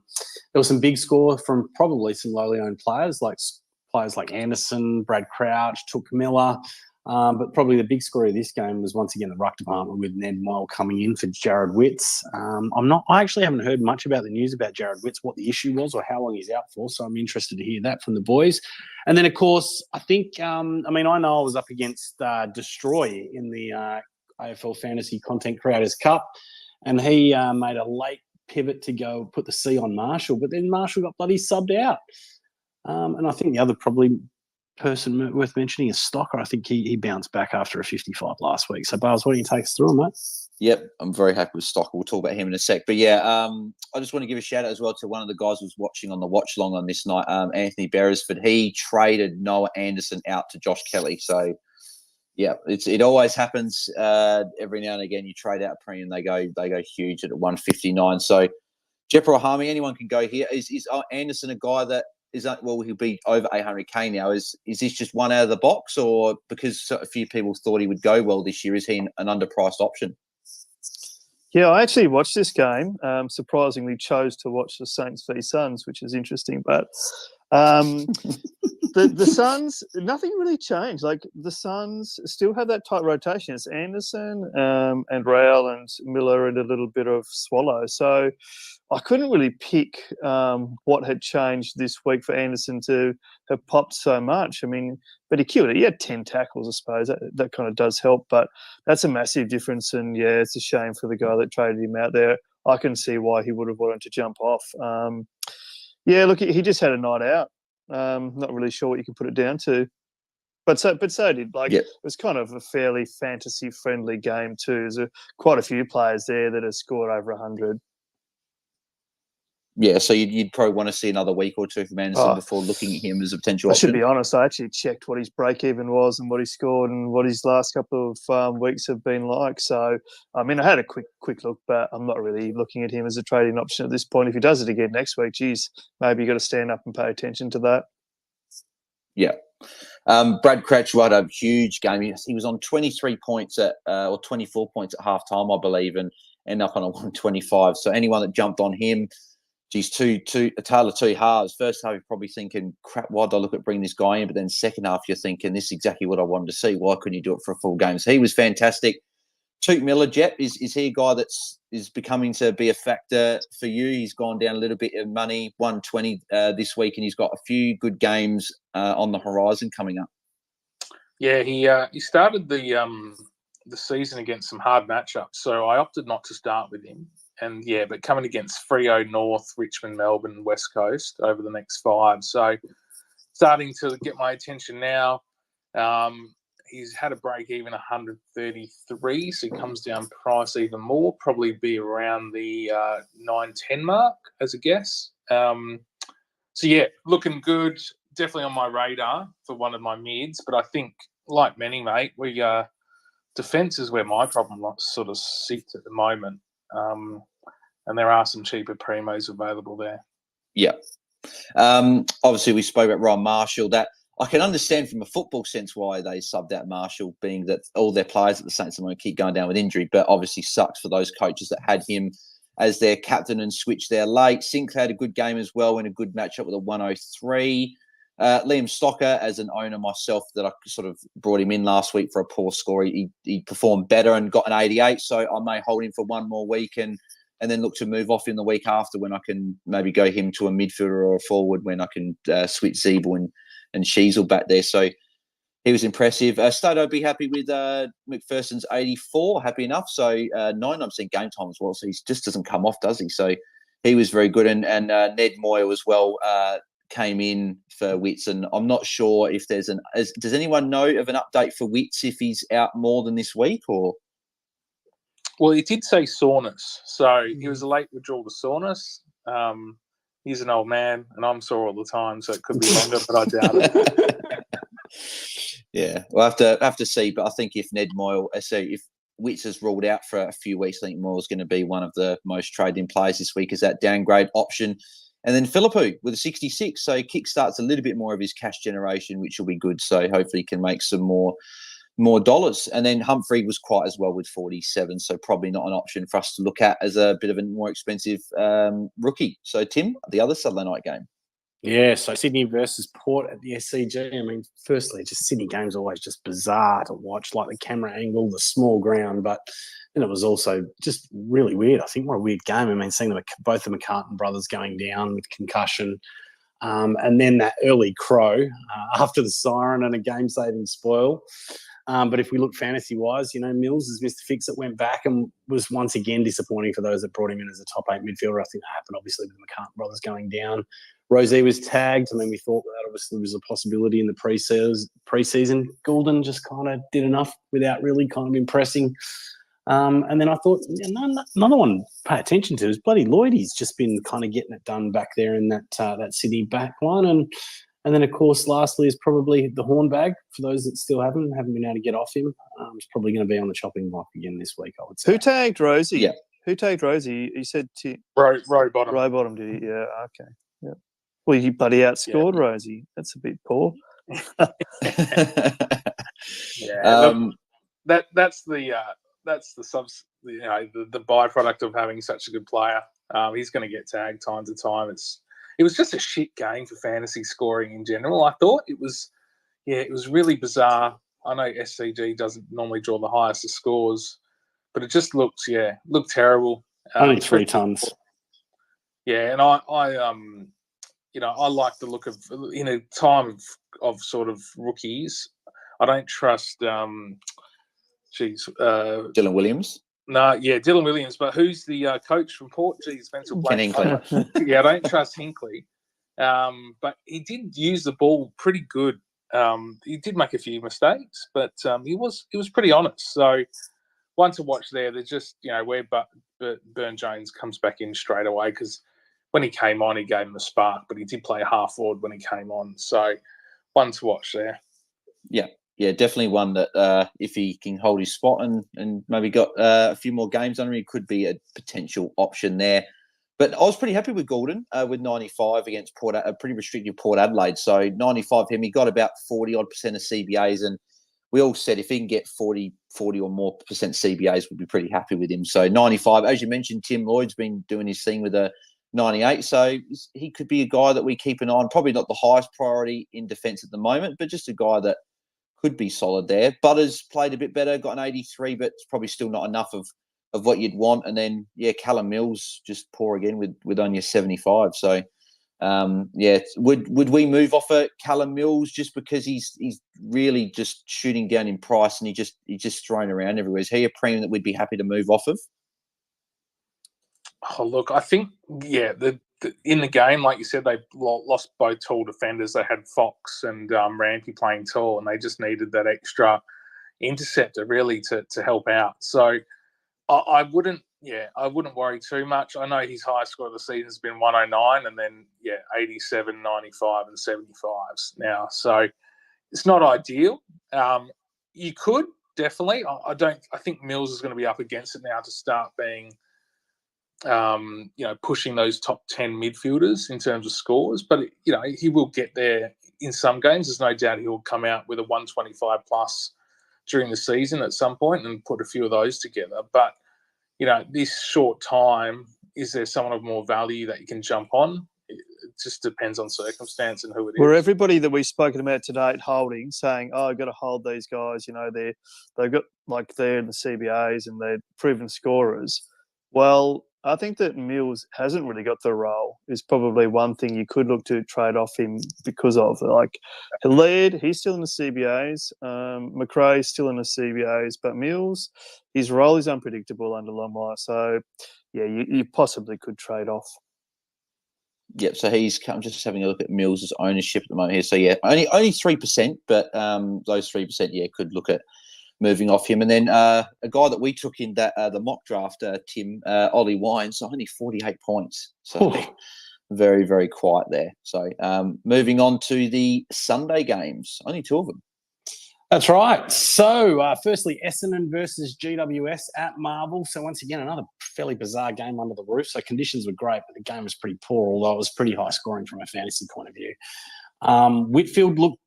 Speaker 2: was some big score from probably some lowly owned players like Anderson, Brad Crouch, Took Miller. But probably the big story of this game was once again the ruck department with Ned Moyle coming in for Jared Witts. I actually haven't heard much about the news about Jared Witts, what the issue was or how long he's out for. So I'm interested to hear that from the boys. And then, of course, I think, I know I was up against Destroy in the AFL Fantasy Content Creators Cup, and he made a late pivot to go put the C on Marshall, but then Marshall got bloody subbed out. And I think the other probably person worth mentioning is Stocker. I think he bounced back after a 55 last week. So, Bars, why don't you take us through him, mate?
Speaker 1: Yep, I'm very happy with Stocker. We'll talk about him in a sec. But I just want to give a shout out as well to one of the guys who was watching on the watch long on this night, Anthony Beresford. He traded Noah Anderson out to Josh Kelly. So, yeah, it always happens every now and again. You trade out a premium, they go huge at 159. So, Jeppa or Harmey, anyone can go here. Is Anderson a guy that he'll be over 800k now. Is this just one out of the box, or because a few people thought he would go well this year, is he an underpriced option?
Speaker 4: Yeah, I actually watched this game. Surprisingly, chose to watch the Saints v Suns, which is interesting. But the Suns, nothing really changed. Like the Suns still have that tight rotation. It's Anderson and Rail and Miller and a little bit of Swallow. So I couldn't really pick what had changed this week for Anderson to have popped so much. I mean, but he killed it. He had 10 tackles, I suppose. That kind of does help, but that's a massive difference. And, yeah, it's a shame for the guy that traded him out there. I can see why he would have wanted to jump off. Yeah, look, he just had a night out. Not really sure what you can put it down to. But so did, It was kind of a fairly fantasy-friendly game too. There's quite a few players there that have scored over 100.
Speaker 1: Yeah, so you'd probably want to see another week or two from Anderson before looking at him as a potential option.
Speaker 4: I should be honest, I actually checked what his break-even was and what he scored and what his last couple of weeks have been like. So, I mean, I had a quick look, but I'm not really looking at him as a trading option at this point. If he does it again next week, geez, maybe you've got to stand up and pay attention to that.
Speaker 1: Yeah. Brad Crouch had a huge game. He was on 23 points or 24 points at halftime, I believe, and ended up on a 125. So anyone that jumped on him, geez, a tale of two halves. First half, you're probably thinking, crap, why did I look at bringing this guy in? But then second half, you're thinking, this is exactly what I wanted to see. Why couldn't you do it for a full game? So he was fantastic. Toot Miller, Jep, is he a guy is becoming to be a factor for you? He's gone down a little bit of money, 120 this week, and he's got a few good games on the horizon coming up.
Speaker 3: Yeah, he started the season against some hard matchups, so I opted not to start with him. And yeah, but coming against Freo, North, Richmond, Melbourne, West Coast over the next 5. So starting to get my attention now. He's had a break even 133, so he comes down price even more, probably be around the 9-10 mark as a guess. So yeah, looking good. Definitely on my radar for one of my mids, but I think, like many, mate, defence is where my problem sort of sits at the moment. And there are some cheaper primos available there.
Speaker 1: Yeah. Obviously, we spoke about Ryan Marshall. That I can understand from a football sense why they subbed out Marshall, being that all their players at the Saints are going to keep going down with injury, but obviously sucks for those coaches that had him as their captain and switched there late. Sinclair had a good game as well in a good matchup with a 103. Liam Stocker, as an owner myself, that I sort of brought him in last week for a poor score. He performed better and got an 88, so I may hold him for one more week and then look to move off in the week after when I can maybe go him to a midfielder or a forward when I can switch Zeeble and Sheasel back there. So he was impressive. Stato be happy with McPherson's 84, happy enough. So 99% game time as well. So he just doesn't come off, does he? So he was very good. And Ned Moyle as well came in for Witts. And I'm not sure if does anyone know of an update for Witts if he's out more than this week or?
Speaker 3: Well, he did say soreness. So he was a late withdrawal to soreness. He's an old man, and I'm sore all the time, so it could be longer, but I doubt it.
Speaker 1: Yeah, we'll have to see. But I think if Ned Moyle, if Witts is ruled out for a few weeks, I think Moyle's going to be one of the most traded players this week as that downgrade option. And then Philippou with a 66, so he kickstarts a little bit more of his cash generation, which will be good. So hopefully he can make some more dollars. And then Humphrey was quite as well with 47, so probably not an option for us to look at as a bit of a more expensive rookie. So Tim, the other Saturday night game.
Speaker 2: Yeah, so Sydney versus Port at the SCG. I mean, firstly, just Sydney games are always just bizarre to watch, like the camera angle, the small ground, but then it was also just really weird. I think what a weird game. I mean, seeing both the McCartan brothers going down with concussion, and then that early crow after the siren and a game-saving spoil. But if we look fantasy-wise, Mills is Mr. Fix-It, went back and was once again disappointing for those that brought him in as a top 8 midfielder. I think that happened, obviously, with the McCartan brothers going down. Rosie was tagged. I mean, we thought that obviously was a possibility in the pre-season. Goulden just kind of did enough without really kind of impressing. And then I thought, another one to pay attention to is bloody Lloyd. He's just been kind of getting it done back there in that Sydney back line. And then, of course, lastly is probably the Hornbag. For those that still haven't been able to get off him, it's probably going to be on the chopping block again this week, I would say.
Speaker 4: Who tagged Rosie?
Speaker 1: Yeah.
Speaker 4: Who tagged Rosie? He said
Speaker 3: Row bottom.
Speaker 4: Row bottom, did he? Yeah, okay. Yeah. Well, you bloody outscored Rosie. That's a bit poor.
Speaker 3: That's the byproduct of having such a good player. He's going to get tagged time to time. It was just a shit game for fantasy scoring in general. I thought it was really bizarre. I know SCG doesn't normally draw the highest of scores, but it just looked terrible.
Speaker 2: Only 3 tons.
Speaker 3: Yeah, and I like the look of, in a time of sort of rookies. I don't trust
Speaker 1: Dylan Williams.
Speaker 3: No, Dylan Williams. But who's the coach from Port? Spencer Black.
Speaker 1: Ken Hinkley.
Speaker 3: I don't trust Hinkley. But he did use the ball pretty good. He did make a few mistakes, but he was pretty honest. So one to watch there. They're just where Burn Jones comes back in straight away, because when he came on, he gave him a spark, but he did play half forward when he came on. So one to watch there.
Speaker 1: Yeah, definitely one that if he can hold his spot and maybe got a few more games under him, he could be a potential option there. But I was pretty happy with Gordon with 95 against a pretty restricted Port Adelaide. So 95 him, he got about 40% of CBAs, and we all said if he can get 40 or more percent CBAs, we'd be pretty happy with him. So 95, as you mentioned, Tim Lloyd's been doing his thing with a 98. So he could be a guy that we keep an eye on. Probably not the highest priority in defence at the moment, but just a guy that could be solid there. Butters played a bit better, got an 83, but it's probably still not enough of what you'd want. And then, Callum Mills just poor again with only a 75. So, would we move off of Callum Mills just because he's really just shooting down in price and he's just thrown around everywhere? Is he a premium that we'd be happy to move off of?
Speaker 3: Oh, look, I think, in the game, like you said, they lost both tall defenders. They had Fox and Rampy playing tall, and they just needed that extra interceptor really to help out. So I wouldn't worry too much. I know his highest score of the season has been 109, and then 87, 95, and 75s now. So it's not ideal. You could definitely. I think Mills is going to be up against it now to start being, pushing those top 10 midfielders in terms of scores. But, he will get there in some games. There's no doubt he will come out with a 125 plus during the season at some point and put a few of those together. But, this short time, is there someone of more value that you can jump on? It just depends on circumstance and who it is.
Speaker 4: Were everybody that we've spoken about today holding, saying, I've got to hold these guys, they've got, they're in the CBAs and they're proven scorers. Well, I think that Mills hasn't really got the role is probably one thing you could look to trade off him because of. Adelaide, he's still in the CBAs. McRae's still in the CBAs. But Mills, his role is unpredictable under Longmire. So, you possibly could trade off.
Speaker 1: Yep, so I'm just having a look at Mills' ownership at the moment here. So, only 3%, but those 3%, could look at moving off him. And then a guy that we took in that the mock draft, Tim, Ollie Wines, so only 48 points. So very, very quiet there. So moving on to the Sunday games, only 2 of them.
Speaker 2: That's right. So firstly, Essendon versus GWS at Marvel. So once again, another fairly bizarre game under the roof. So conditions were great, but the game was pretty poor, although it was pretty high scoring from a fantasy point of view. Whitfield looked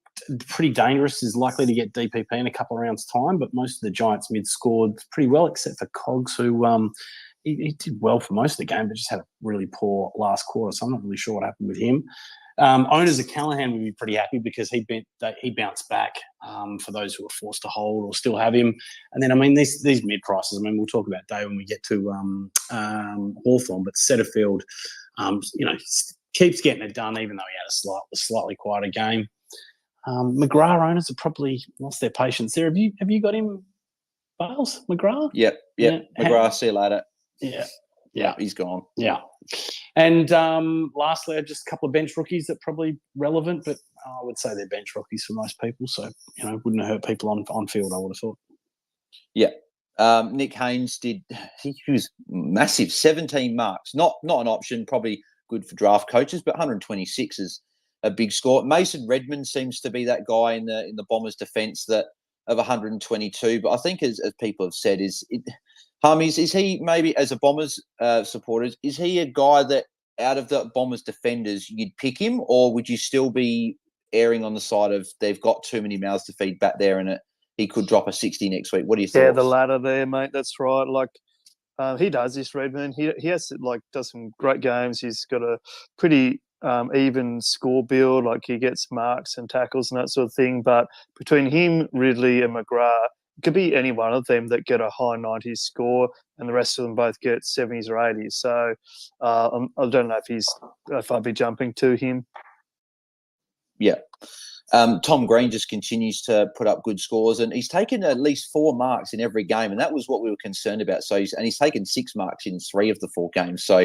Speaker 2: pretty dangerous, is likely to get DPP in a couple of rounds' time, but most of the Giants mid scored pretty well, except for Cogs, who he did well for most of the game, but just had a really poor last quarter, so I'm not really sure what happened with him. Owners of Callahan would be pretty happy because he bounced back for those who were forced to hold or still have him. And then, these mid prices, we'll talk about Day when we get to Hawthorn, but Setterfield, keeps getting it done, even though he had a slightly quieter game. McGrath owners have probably lost their patience there. Have you got him, Bales? McGrath?
Speaker 1: Yep. McGrath, see you later.
Speaker 2: Yeah,
Speaker 1: he's gone.
Speaker 2: Yeah. And lastly, just a couple of bench rookies that are probably relevant, but I would say they're bench rookies for most people. So, wouldn't hurt people on field, I would have thought.
Speaker 1: Yeah. Nick Haynes he was massive, 17 marks. Not an option, probably good for draft coaches, but 126 is a big score. Mason Redmond seems to be that guy in the Bombers' defence that of 122. But I think, as people have said, Harmey, is he maybe, as a Bombers supporters, is he a guy that out of the Bombers defenders, you'd pick him, or would you still be erring on the side of they've got too many mouths to feed back there and he could drop a 60 next week? What do you think?
Speaker 4: Yeah, the latter there, mate. That's right. Like, he does this, Redmond. He has does some great games. He's got a pretty even score build. Like, he gets marks and tackles and that sort of thing. But between him, Ridley, and McGrath, it could be any one of them that get a high 90s score, and the rest of them both get 70s or 80s. So I don't know if I'd be jumping to him.
Speaker 1: Yeah. Tom Green just continues to put up good scores, and he's taken at least 4 marks in every game, and that was what we were concerned about. So he's taken 6 marks in 3 of the 4 games. So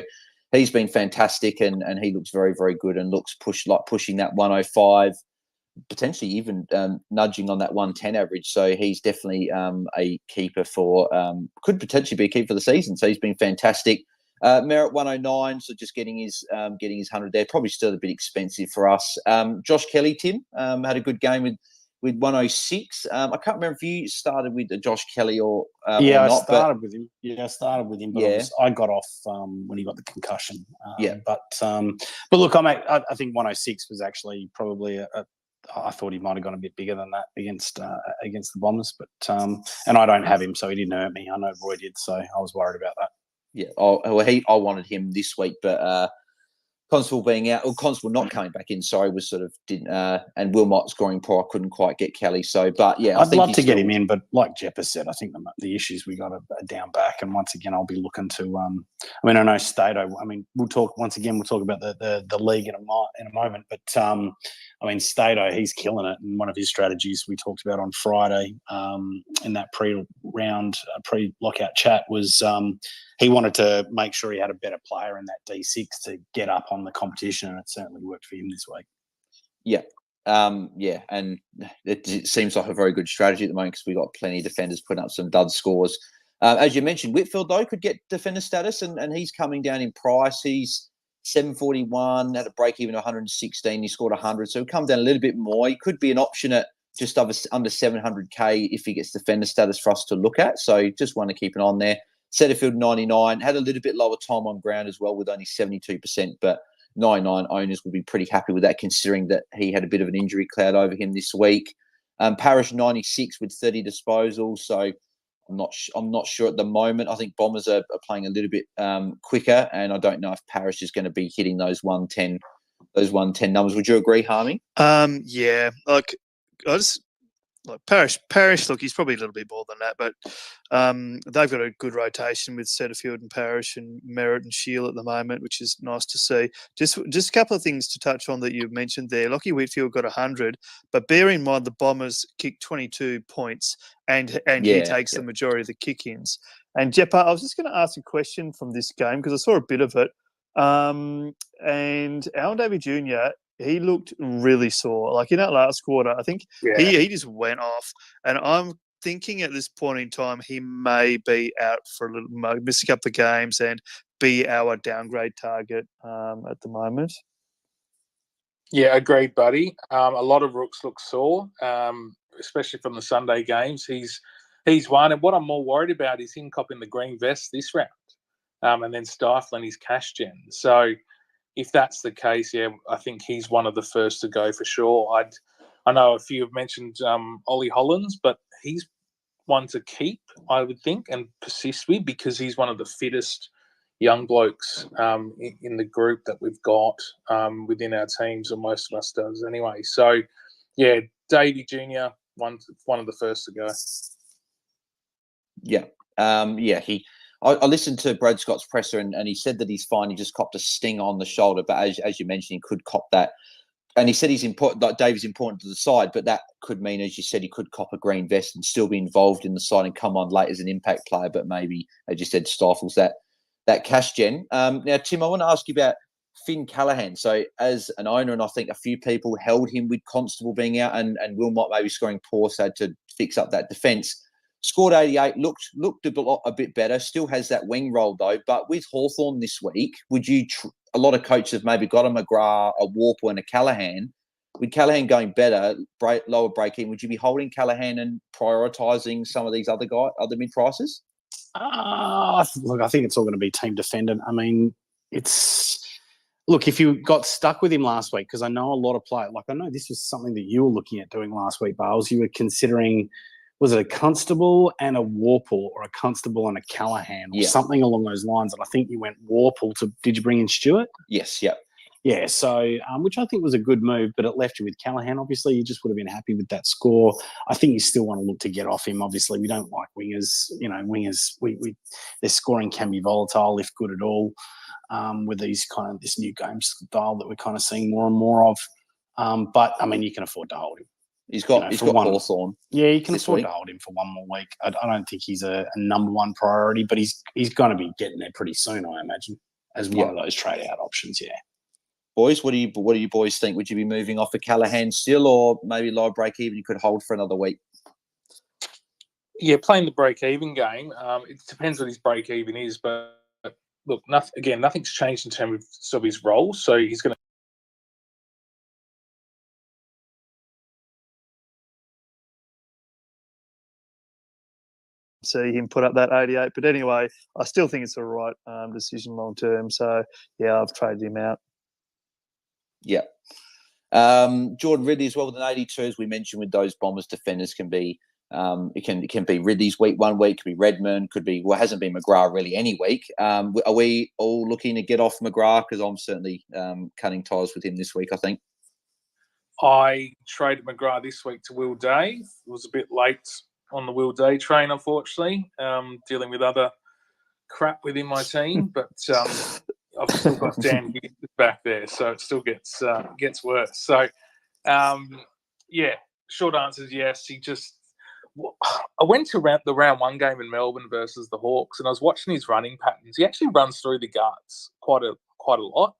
Speaker 1: he's been fantastic, and he looks very, very good, and looks pushing that 105, potentially even nudging on that 110 average. So he's definitely a keeper could potentially be a keeper for the season. So he's been fantastic. Merritt 109, so just getting his 100 there. Probably still a bit expensive for us. Josh Kelly, Tim, had a good game with 106. I can't remember if you started with Josh Kelly or not.
Speaker 2: I started with him. Yeah, I started with him, but I got off when he got the concussion. But look, I think 106 was actually probably I thought he might have gone a bit bigger than that against the Bombers, but and I don't have him, so he didn't hurt me. I know Roy did, so I was worried about that.
Speaker 1: Yeah, I wanted him this week, but Constable being out, or Constable not coming back in, sorry, was sort of didn't, and Wilmot scoring poor. I couldn't quite get Kelly. So, but yeah,
Speaker 2: I'd love to get him in, but like Jeppa said, I think the issues we got are down back, and once again, I'll be looking to. I know Stato. We'll talk about the league in a moment, but Stato, he's killing it, and one of his strategies we talked about on Friday in that pre-lockout chat was he wanted to make sure he had a better player in that D6 to get up on the competition, and it certainly worked for him this week.
Speaker 1: Yeah. And it seems like a very good strategy at the moment because we've got plenty of defenders putting up some dud scores. As you mentioned, Whitfield, though, could get defender status, and he's coming down in price. He's 741, had a break even of 116. He scored 100, so he'll come down a little bit more. He could be an option at just under 700K if he gets defender status for us to look at. So just want to keep an eye on there. Setterfield 99, had a little bit lower time on ground as well with only 72%, but 99 owners will be pretty happy with that considering that he had a bit of an injury cloud over him this week. Parrish 96 with 30 disposals, so I'm not sure at the moment. I think Bombers are playing a little bit quicker, and I don't know if Parrish is going to be hitting those 110 numbers. Would you agree, Harmey?
Speaker 4: Yeah, Parrish, look, he's probably a little bit more than that, but they've got a good rotation with Setterfield and Parrish and Merritt and Shield at the moment, which is nice to see. Just a couple of things to touch on that you've mentioned there. Lockie Whitfield got 100, but bear in mind the Bombers kicked 22 points and he takes the majority of the kick-ins. And Jeppa, I was just going to ask a question from this game because I saw a bit of it. And Alan Davey Jr., he looked really sore. Like in that last quarter, I think he just went off. And I'm thinking at this point in time, he may be out for a little, miss a couple of games and be our downgrade target at the moment.
Speaker 3: Yeah, agreed, buddy. A lot of rooks look sore, especially from the Sunday games. He's one. And what I'm more worried about is him copping the green vest this round and then stifling his cash gen. So if that's the case, I think he's one of the first to go for sure. I know a few have mentioned Ollie Hollands, but he's one to keep, I would think, and persist with because he's one of the fittest young blokes in the group that we've got within our teams, or most of us does anyway. So, yeah, Davey Jr., one of the first to go.
Speaker 1: Yeah. I listened to Brad Scott's presser and he said that he's fine. He just copped a sting on the shoulder. But as you mentioned, he could cop that. And he said he's important, like Dave's important to the side, but that could mean, as you said, he could cop a green vest and still be involved in the side and come on late as an impact player, but maybe, as you said, stifles that cash gen. Now, Tim, I want to ask you about Finn Callaghan. So as an owner, and I think a few people held him with Constable being out and Wilmot maybe scoring poor, so to fix up that defence. Scored 88, looked a bit better, still has that wing roll though. But with Hawthorn this week, would you, a lot of coaches have maybe got a McGrath, a Warple and a Callaghan. With Callaghan going better, lower break-in, would you be holding Callaghan and prioritising some of these other mid-prices?
Speaker 2: Look, I think it's all going to be team dependent. I mean, Look, if you got stuck with him last week, because I know a lot of players, like I know this was something that you were looking at doing last week, Bales. You were considering, was it a Constable and a Warple, or a Constable and a Callahan, or something along those lines? And I think you went Warple to. Did you bring in Stewart?
Speaker 1: Yes. Yep.
Speaker 2: Yeah. So, which I think was a good move, but it left you with Callahan. Obviously, you just would have been happy with that score. I think you still want to look to get off him. Obviously, we don't like wingers. You know, wingers. Their scoring can be volatile if good at all. With these kind of this new game style that we're kind of seeing more and more of. But I mean, you can afford to hold him.
Speaker 1: He's got Hawthorn.
Speaker 2: Yeah, you can afford to hold him for one more week. I don't think he's a number one priority, but he's going to be getting there pretty soon, I imagine, as one of those trade out options. Yeah.
Speaker 1: Boys, what do you boys think? Would you be moving off of Callahan still, or maybe low break even? You could hold for another week.
Speaker 3: Yeah, playing the break even game. It depends what his break even is, but look, nothing's changed in terms of his role, so he's going to.
Speaker 4: See him put up that 88, but anyway, I still think it's the right decision long term. So yeah, I've traded him out.
Speaker 1: Yeah, Jordan Ridley as well with an 82, as we mentioned. With those Bombers defenders, can be it can be Ridley's week one week, could be Redmond, could be hasn't been McGrath really any week. Are we all looking to get off McGrath? Because I'm certainly cutting ties with him this week, I think.
Speaker 3: I traded McGrath this week to Will Day. It was a bit late on the Will Day train, unfortunately, dealing with other crap within my team. But I've still got Dan back there, so it still gets worse. So, yeah, short answer is yes. I went to the round one game in Melbourne versus the Hawks, and I was watching his running patterns. He actually runs through the guts quite a lot.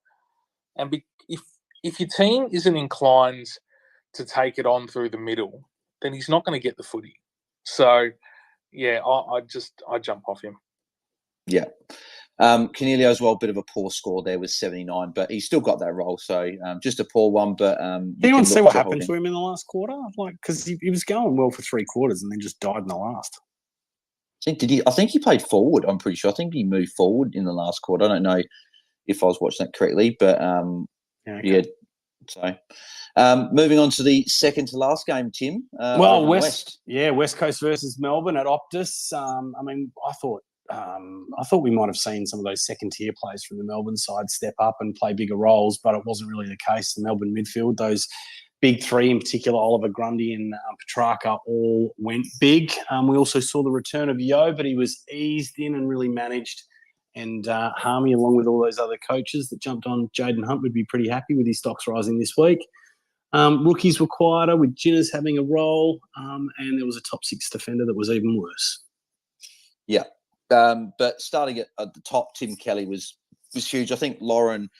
Speaker 3: And if your team isn't inclined to take it on through the middle, then he's not going to get the footy. So, yeah, I jump off him.
Speaker 1: Yeah. Canelio as well, bit of a poor score there with 79, but he's still got that role. So just a poor one. But
Speaker 2: anyone see what happened to him in the last quarter? Like, because he was going well for 3 quarters and then just died in the last.
Speaker 1: I think he played forward. I'm pretty sure. I think he moved forward in the last quarter. I don't know if I was watching that correctly, but yeah. So moving on to the second to last game, Tim.
Speaker 2: West Coast versus Melbourne at Optus. I mean, I thought we might have seen some of those second-tier players from the Melbourne side step up and play bigger roles, but it wasn't really the case. The Melbourne midfield, those big three in particular, Oliver Grundy and Petrarca, all went big. We also saw the return of Yo, but he was eased in and really managed. And Harmey, along with all those other coaches that jumped on Jaden Hunt, would be pretty happy with his stocks rising this week. Rookies were quieter, with Ginners having a role, and there was a top 6 defender that was even worse.
Speaker 1: Yeah. But starting at the top, Tim Kelly was huge. I think Lauren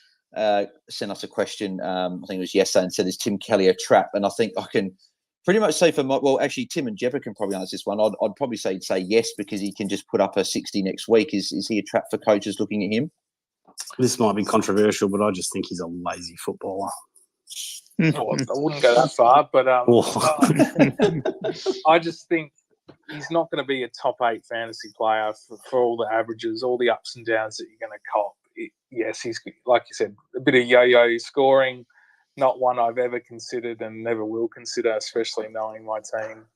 Speaker 1: sent us a question, I think it was yesterday, and said, is Tim Kelly a trap? And I think I can pretty much say actually, Tim and Jeppa can probably answer this one. I'd probably say yes, because he can just put up a 60 next week. Is he a trap for coaches looking at him?
Speaker 2: This might be controversial, but I just think he's a lazy footballer.
Speaker 3: I wouldn't go that far, but I just think he's not going to be a top 8 fantasy player for all the averages, all the ups and downs that you're going to cop. Yes, he's, like you said, a bit of yo-yo scoring, not one I've ever considered and never will consider, especially knowing my team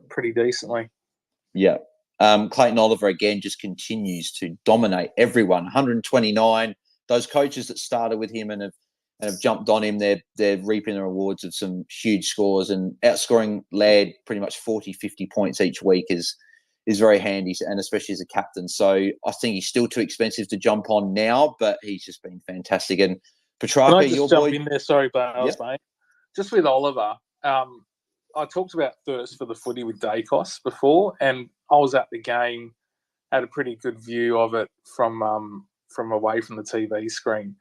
Speaker 3: pretty decently.
Speaker 1: Yeah. Clayton Oliver, again, just continues to dominate everyone. 129. Those coaches that started with him and have jumped on him, they're reaping the rewards of some huge scores, and outscoring Laird pretty much 40, 50 points each week is very handy, and especially as a captain. So I think he's still too expensive to jump on now, but he's just been fantastic. And Petrarca,
Speaker 3: Can I just jump in there? Sorry, Bales, mate. Just with Oliver, I talked about thirst for the footy with Dacos before, and I was at the game, had a pretty good view of it from away from the TV screen,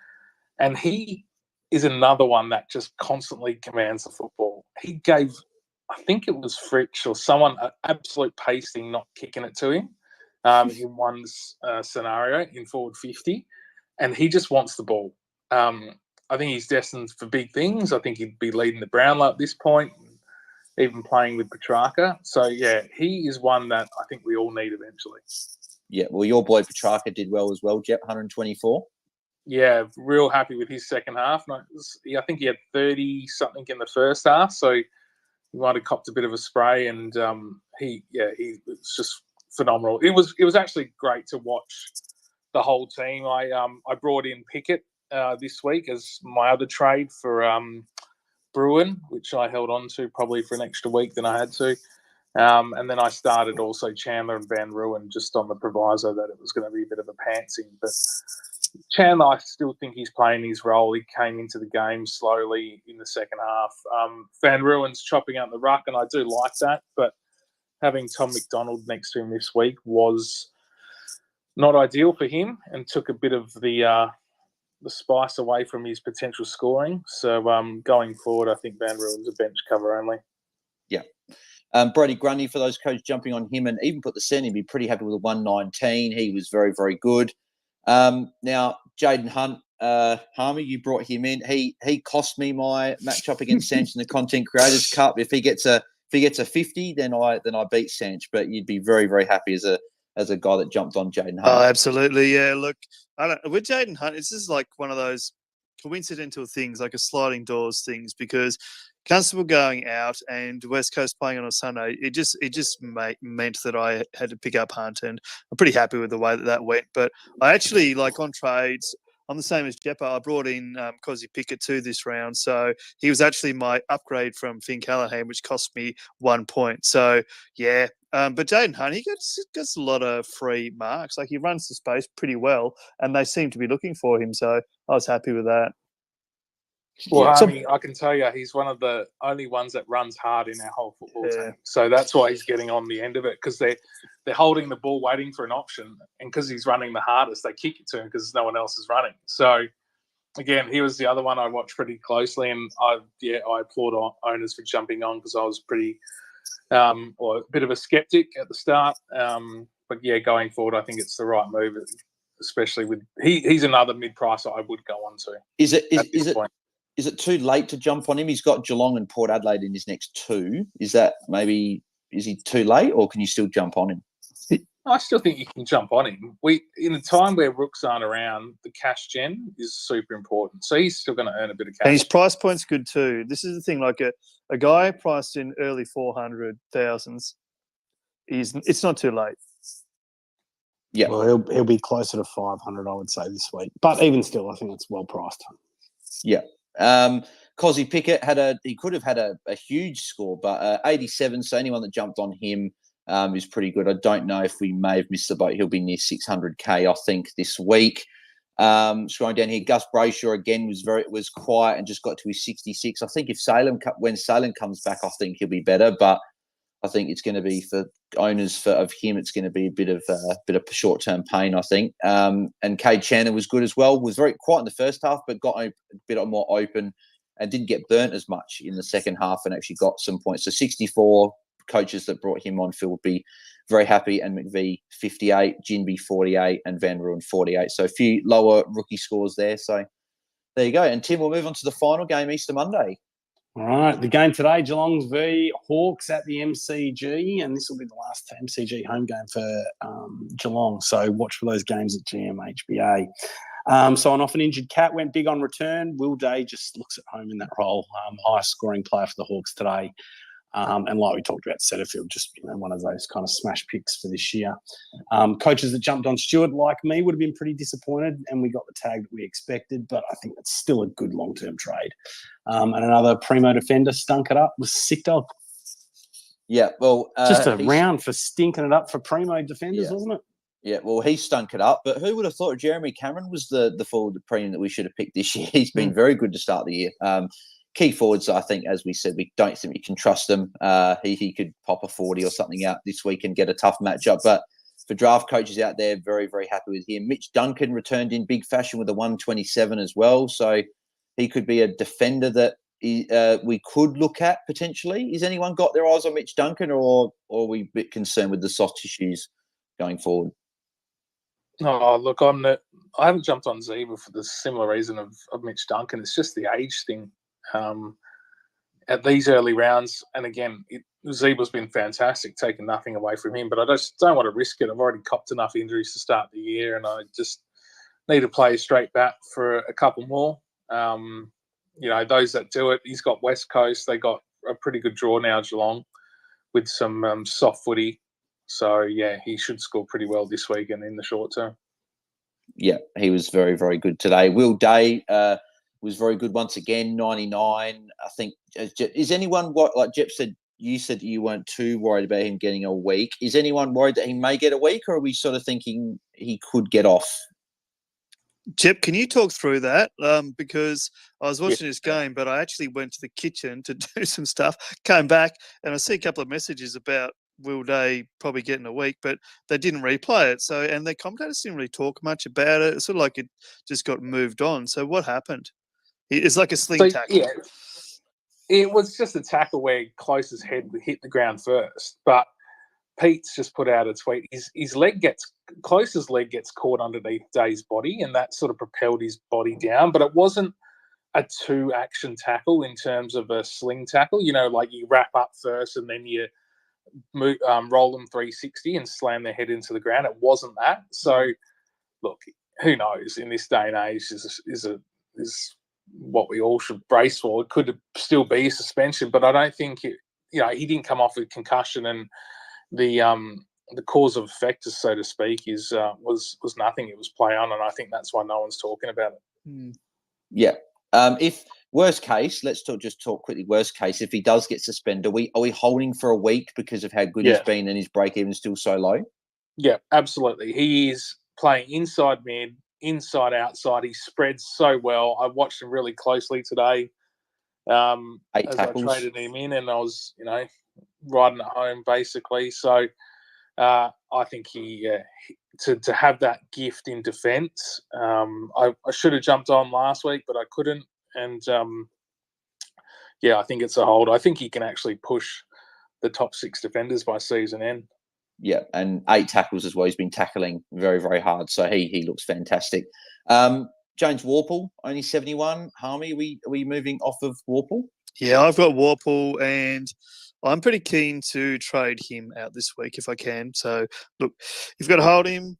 Speaker 3: and he is another one that just constantly commands the football. He gave, I think it was Fritsch or someone, an absolute pasting, not kicking it to him in one scenario in forward 50, and he just wants the ball. I think he's destined for big things. I think he'd be leading the Brownlow at this point, even playing with Petrarca. So, yeah, he is one that I think we all need eventually.
Speaker 1: Yeah, well, your boy Petrarca did well as well, Jep, 124.
Speaker 3: yeah, real happy with his second half. I think he had 30-something in the first half, so he might have copped a bit of a spray, and he was just phenomenal. It was actually great to watch the whole team. I brought in Pickett this week as my other trade for Bruin, which I held on to probably for an extra week than I had to. And then I started also Chandler and Van Ruin just on the proviso that it was going to be a bit of a pantsing. But Chandler, I still think he's playing his role. He came into the game slowly in the second half. Van Ruin's chopping out the ruck, and I do like that. But having Tom McDonald next to him this week was not ideal for him and took a bit of the spice away from his potential scoring. So going forward, I think Van Ruin's a bench cover only.
Speaker 1: Yeah. Brody Grundy, for those coaches jumping on him and even put the centre, he'd be pretty happy with a 119. He was very, very good. Now, Jaden Hunt, Harmey, you brought him in. He cost me my matchup against Sanch in the Content Creators Cup. If he gets a 50, then I beat Sanch. But you'd be very, very happy as a guy that jumped on Jaden Hunt.
Speaker 4: Oh, absolutely, yeah. Look, with Jaden Hunt, it's just like one of those coincidental things, like a sliding doors things, because Constable going out and West Coast playing on a Sunday, it just meant that I had to pick up Hunt, and I'm pretty happy with the way that went. But I actually, like on trades, I'm the same as Jeppa. I brought in Cozzy Pickett too this round, so he was actually my upgrade from Finn Callaghan, which cost me 1 point. So yeah, but Jaden Hunt, he gets a lot of free marks. Like, he runs the space pretty well, and they seem to be looking for him. So I was happy with that.
Speaker 3: Well, I can tell you, he's one of the only ones that runs hard in our whole football team. So that's why he's getting on the end of it, because they're holding the ball waiting for an option, and because he's running the hardest, they kick it to him because no one else is running. So again, he was the other one I watched pretty closely, and I applaud owners for jumping on, because I was pretty or a bit of a skeptic at the start. But yeah, going forward, I think it's the right move, especially with he's another mid-price I would go on to.
Speaker 1: Is it too late to jump on him? He's got Geelong and Port Adelaide in his next two. Is he too late, or can you still jump on him?
Speaker 3: I still think you can jump on him. In a time where rooks aren't around, the cash gen is super important. So he's still going to earn a bit of cash.
Speaker 4: And his price point's good too. This is the thing, like a guy priced in early 400,000s, it's not too late.
Speaker 2: Yeah. Well, he'll be closer to 500, I would say, this week. But even still, I think it's well priced.
Speaker 1: Yeah. Cozzy Pickett he could have had a huge score, but 87. So anyone that jumped on him is pretty good. I don't know if we may have missed the boat. He'll be near 600k, I think, this week. Scrolling down here, Gus Brayshaw again was quiet and just got to his 66. I think when Salem comes back, I think he'll be better. But I think it's going to be for owners of him. It's going to be a bit of short-term pain, I think. And Cade Chandler was good as well. Was very quiet in the first half, but got a bit more open and didn't get burnt as much in the second half, and actually got some points. So 64 coaches that brought him on, Phil, would be very happy. And McVie 58, Ginby 48, and Van Ruin 48. So a few lower rookie scores there. So there you go. And Tim, we'll move on to the final game, Easter Monday.
Speaker 2: All right, the game today, Geelong v Hawks at the MCG, and this will be the last MCG home game for Geelong, so watch for those games at GMHBA. So an often injured Cat went big on return. Will Day just looks at home in that role. Highest scoring player for the Hawks today. And like we talked about, Setterfield, just one of those kind of smash picks for this year. Coaches that jumped on Stewart, like me, would have been pretty disappointed, and we got the tag that we expected, but I think it's still a good long-term trade. And another primo defender stunk it up was Sick Dog.
Speaker 1: Yeah, well...
Speaker 2: just a round for stinking it up for primo defenders, wasn't it?
Speaker 1: Yeah, well, he stunk it up, but who would have thought Jeremy Cameron was the forward premium that we should have picked this year? He's been very good to start the year. Key forwards, I think, as we said, we don't think we can trust them. He could pop a 40 or something out this week and get a tough matchup. But for draft coaches out there, very, very happy with him. Mitch Duncan returned in big fashion with a 127 as well. So he could be a defender that we could look at potentially. Has anyone got their eyes on Mitch Duncan, or are we a bit concerned with the soft tissues going forward?
Speaker 3: Oh, look, I haven't jumped on Zeba for the similar reason of Mitch Duncan. It's just the age thing. At these early rounds, and again, Zeba's been fantastic, taking nothing away from him, but I just don't want to risk it. I've already copped enough injuries to start the year, and I just need to play straight bat for a couple more. Those that do it, he's got West Coast. They got a pretty good draw now, Geelong, with some soft footy. So, yeah, he should score pretty well this weekend in the short term.
Speaker 1: Yeah, he was very, very good today. Will Day was very good once again, 99. I think, is anyone, like Jep said, you said you weren't too worried about him getting a week. Is anyone worried that he may get a week, or are we sort of thinking he could get off?
Speaker 4: Jep, can you talk through that? Because I was watching this game, but I actually went to the kitchen to do some stuff, came back, and I see a couple of messages about Will Day probably getting a week, but they didn't replay it. So, and the commentators didn't really talk much about it. It's sort of like it just got moved on. So what happened? It's like a sling tackle. Yeah,
Speaker 3: it was just a tackle where Close's head hit the ground first, but Pete's just put out a tweet. Close's leg gets caught underneath Day's body, and that sort of propelled his body down. But it wasn't a 2-action tackle in terms of a sling tackle. Like you wrap up first and then you roll them 360 and slam their head into the ground. It wasn't that. So, look, who knows? In this day and age, is what we all should brace for. It could still be a suspension, but I don't think he didn't come off with concussion, and the cause of effect, so to speak, was nothing. It was play on, and I think that's why no one's talking about it.
Speaker 1: Yeah. If worst case, let's talk quickly. Worst case, if he does get suspended, are we holding for a week because of how good he's been and his break even is still so low?
Speaker 3: Yeah, absolutely. He is playing inside mid, inside outside. He spreads so well. I watched him really closely today.
Speaker 1: 8 tackles.
Speaker 3: I traded him in, and I was, riding at home basically. So I think to have that gift in defence. I should have jumped on last week, but I couldn't. And I think it's a hold. I think he can actually push the top 6 defenders by season end.
Speaker 1: Yeah, and 8 tackles as well. He's been tackling very, very hard, so he looks fantastic. James Worpel, only 71. Harmey, are we moving off of Worpel?
Speaker 4: Yeah, I've got Worpel, and I'm pretty keen to trade him out this week if I can. So, look, you've got to hold him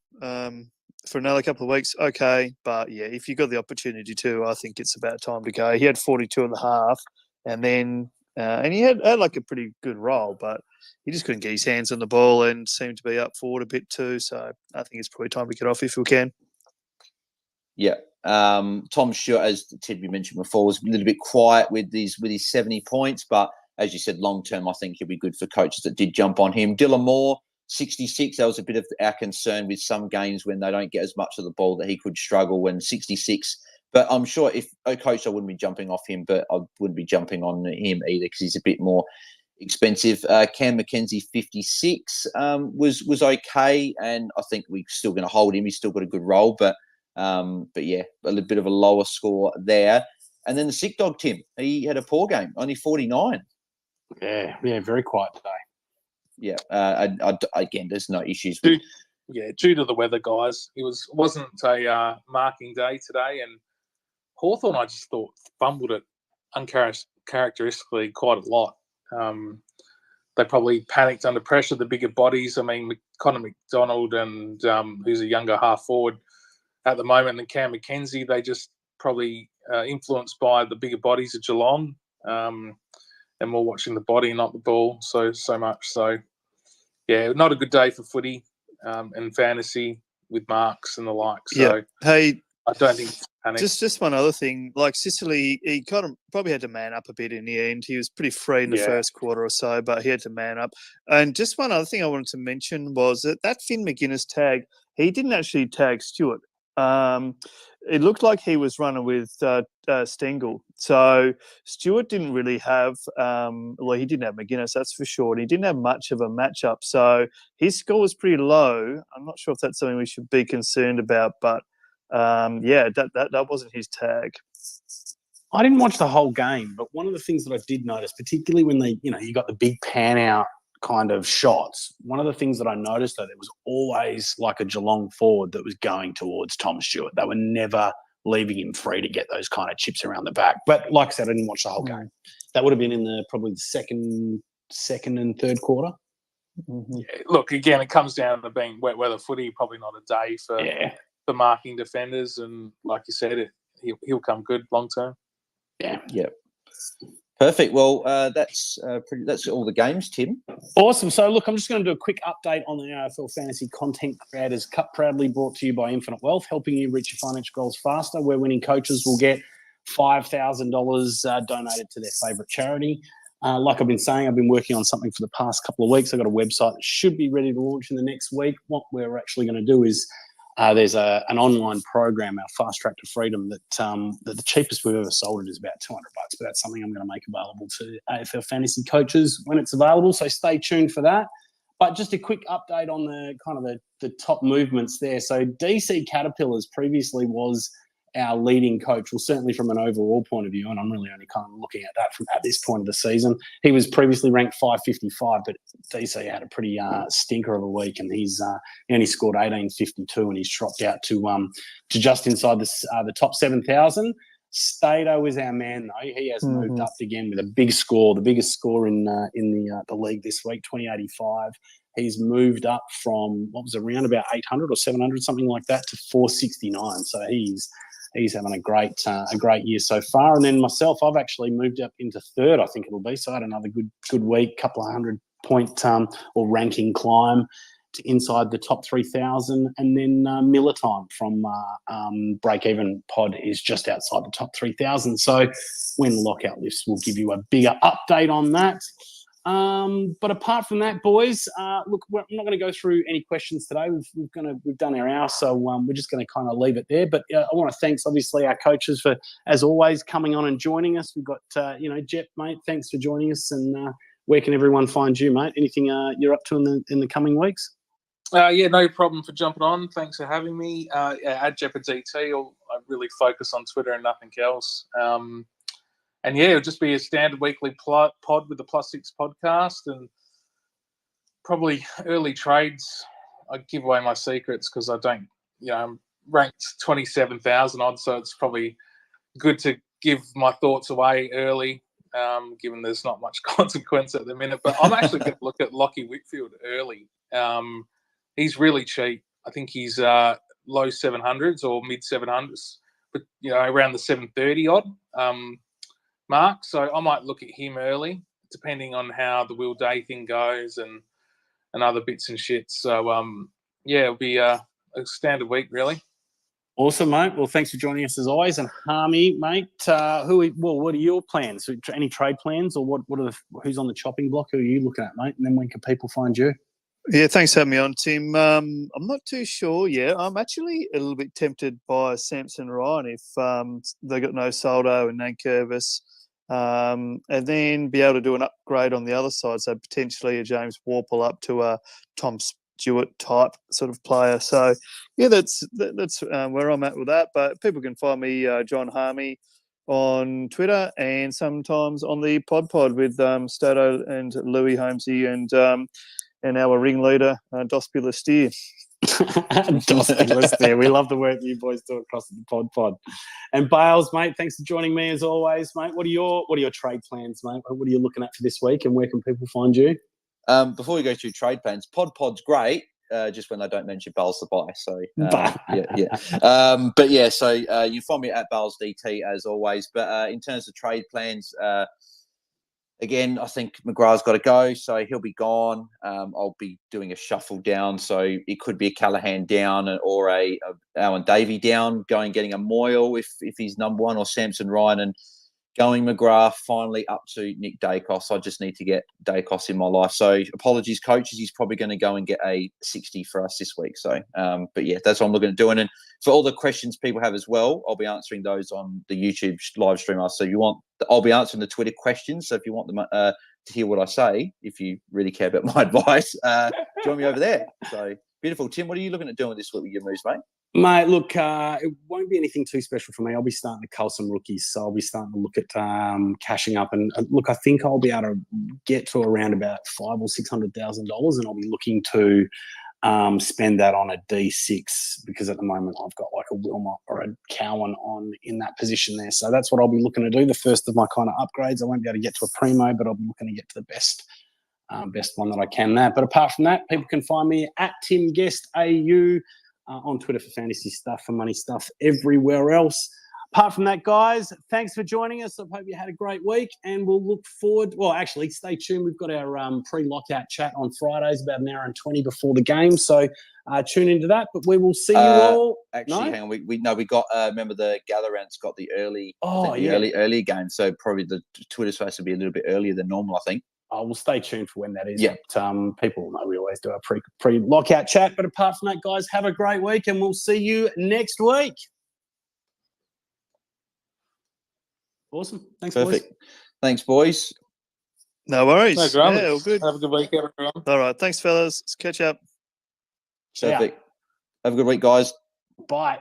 Speaker 4: for another couple of weeks, okay. But, yeah, if you've got the opportunity to, I think it's about time to go. He had 42.5, and then and he had like a pretty good role, but he just couldn't get his hands on the ball and seemed to be up forward a bit too. So I think it's probably time to get off if we can.
Speaker 1: Yeah. Tom Stewart, as Ted mentioned before, was a little bit quiet with his 70 points, but as you said, long term, I think he'll be good for coaches that did jump on him. Dylan Moore, 66. That was a bit of our concern with some games when they don't get as much of the ball that he could struggle when 66. But I'm sure if a coach, I wouldn't be jumping off him, but I wouldn't be jumping on him either because he's a bit more expensive. Cam McKenzie, 56, was okay, and I think we're still going to hold him. He's still got a good role, but yeah, a little bit of a lower score there. And then the sick dog, Tim, he had a poor game, only 49.
Speaker 2: Yeah, very quiet today.
Speaker 1: Yeah, again, there's no issues.
Speaker 3: Due to the weather, guys. It wasn't a marking day today, and Hawthorn, I just thought, fumbled it uncharacteristically quite a lot. They probably panicked under pressure, the bigger bodies. I mean, Connor McDonald and who's a younger half forward at the moment, and Cam McKenzie, they just probably influenced by the bigger bodies of Geelong, and more watching the body, not the ball, so much. So, yeah, not a good day for footy and fantasy with marks and the like. So,
Speaker 4: yeah. Hey,
Speaker 3: I don't think it's panic.
Speaker 4: Just one other thing, like Sicily, he kind of probably had to man up a bit in the end. He was pretty free in the first quarter or so, but he had to man up. And just one other thing I wanted to mention was that Finn McGuinness tag, he didn't actually tag Stewart. It looked like he was running with Stengel. So Stewart didn't really have, he didn't have McGuinness, that's for sure. And he didn't have much of a matchup. So his score was pretty low. I'm not sure if that's something we should be concerned about, but that wasn't his tag.
Speaker 2: I didn't watch the whole game, but one of the things that I did notice, particularly when you got the big pan out kind of shots, one of the things that I noticed, though, there was always like a Geelong forward that was going towards Tom Stewart. They were never leaving him free to get those kind of chips around the back. But like I said, I didn't watch the whole game. That would have been in probably the second and third quarter.
Speaker 3: Mm-hmm. Yeah, look, again, it comes down to being wet weather footy. Probably not a day for the marking defenders, and like you said, he'll come good long term.
Speaker 1: Yeah. Perfect. Well, that's all the games, Tim.
Speaker 2: Awesome. So, look, I'm just going to do a quick update on the AFL Fantasy Content Creators Cup, proudly brought to you by Infinite Wealth, helping you reach your financial goals faster, where winning coaches will get $5,000 donated to their favourite charity. Like I've been saying, I've been working on something for the past couple of weeks. I've got a website that should be ready to launch in the next week. What we're actually going to do is there's an online program, our Fast Track to Freedom, that the cheapest we've ever sold it is about $200, but that's something I'm going to make available to AFL fantasy coaches when it's available. So stay tuned for that. But just a quick update on the top movements there. So DC Caterpillars previously was our leading coach, well, certainly from an overall point of view, and I'm really only kind of looking at that from at this point of the season. He was previously ranked 555, but DC had a pretty stinker of a week, and he only scored 1852, and he's dropped out to just inside the top 7,000. Stato is our man, though. He has moved up again with a big score, the biggest score in the league this week, 2085. He's moved up from what was around about 800 or 700, something like that, to 469. So he's having a great year so far. And then myself, I've actually moved up into third, I think it'll be. So I had another good week, couple of 100-point or ranking climb to inside the top 3,000. And then Miller Time from Break Even Pod is just outside the top 3,000. So when lockout lifts, we'll give you a bigger update on that. But apart from that, boys, look, I'm not going to go through any questions today. We've done our hour, so we're just going to kind of leave it there. But I want to thank, obviously, our coaches for, as always, coming on and joining us. We've got, Jep, mate, thanks for joining us. And where can everyone find you, mate? Anything you're up to in the coming weeks?
Speaker 3: No problem for jumping on. Thanks for having me. At Jeppa DT, I really focus on Twitter and nothing else. And it'll just be a standard weekly pod with the Plus Six podcast, and probably early trades. I give away my secrets because I don't, I'm ranked 27,000 odd, so it's probably good to give my thoughts away early, given there's not much consequence at the minute. But I'm actually going to look at Lockie Whitfield early. He's really cheap. I think he's low 700s or mid 700s, but around the 730 odd. Mark, so I might look at him early, depending on how the Will Day thing goes and other bits and shit. So it'll be a standard week, really.
Speaker 2: Awesome, mate. Well, thanks for joining us as always. And Harmey, mate, what are your plans? Any trade plans, or who's on the chopping block? Who are you looking at, mate? And then when can people find you?
Speaker 4: Yeah, thanks for having me on, Tim. I'm not too sure yet. I'm actually a little bit tempted by Samson Ryan if they got no Soldo and Nankervis. And then be able to do an upgrade on the other side, so potentially a James Warple up to a Tom Stewart type sort of player. So, that's where I'm at with that. But people can find me, Jon Harmey, on Twitter, and sometimes on the PODPOD with Stato and Louis Holmesy and our ringleader, Dospula Steer.
Speaker 2: We love the work you boys do across the pod. And Bales, mate, thanks for joining me as always, mate. What are your trade plans, mate? What are you looking at for this week, and where can people find you?
Speaker 1: Before we go through trade plans, PodPod's great, just when they don't mention Bales the buy. So So you find me at Bales DT as always. But in terms of trade plans, again, I think McGrath's got to go, so he'll be gone. I'll be doing a shuffle down, so it could be a Callaghan down or a Alan Davey down, getting a Moyle if he's number one, or Samson Ryan, and going McGrath finally up to Nick Dacos. I just need to get Dacos in my life. So apologies, coaches. He's probably going to go and get a 60 for us this week. So, that's what I'm looking at doing. And for all the questions people have as well, I'll be answering those on the YouTube live stream. So I'll be answering the Twitter questions. So if you want them to hear what I say, if you really care about my advice, join me over there. So beautiful. Tim, what are you looking at doing this week with your moves, mate?
Speaker 2: Mate, look, it won't be anything too special for me. I'll be starting to cull some rookies, so I'll be starting to look at cashing up. And look, I think I'll be able to get to around about $500,000 or $600,000, and I'll be looking to spend that on a D6, because at the moment I've got like a Wilmot or a Cowan on in that position there. So that's what I'll be looking to do. The first of my kind of upgrades. I won't be able to get to a primo, but I'll be looking to get to the best one that I can there. But apart from that, people can find me at Tim Guest AU. on Twitter for fantasy stuff, for money stuff, everywhere else. Apart from that, guys, thanks for joining us. I hope you had a great week, and we'll look forward. Well, actually, stay tuned. We've got our pre-lockout chat on Fridays, about an hour and 20 before the game. So tune into that. But we will see you all.
Speaker 1: Actually, hang on. We got. Remember, the gather round's got the early. Early game. So probably the Twitter's supposed to be a little bit earlier than normal, I think.
Speaker 2: We'll stay tuned for when that is.
Speaker 1: Yeah.
Speaker 2: But, people know we always do our pre-lockout chat. But apart from that, guys, have a great week, and we'll see you next week. Awesome. Thanks,
Speaker 1: Perfect.
Speaker 2: boys.
Speaker 1: Thanks, boys.
Speaker 4: No worries.
Speaker 3: No dramas.
Speaker 4: Yeah, all good.
Speaker 3: Have a good week, everyone.
Speaker 4: All right. Thanks, fellas. Let's catch up.
Speaker 1: Perfect. Have a good week, guys.
Speaker 2: Bye.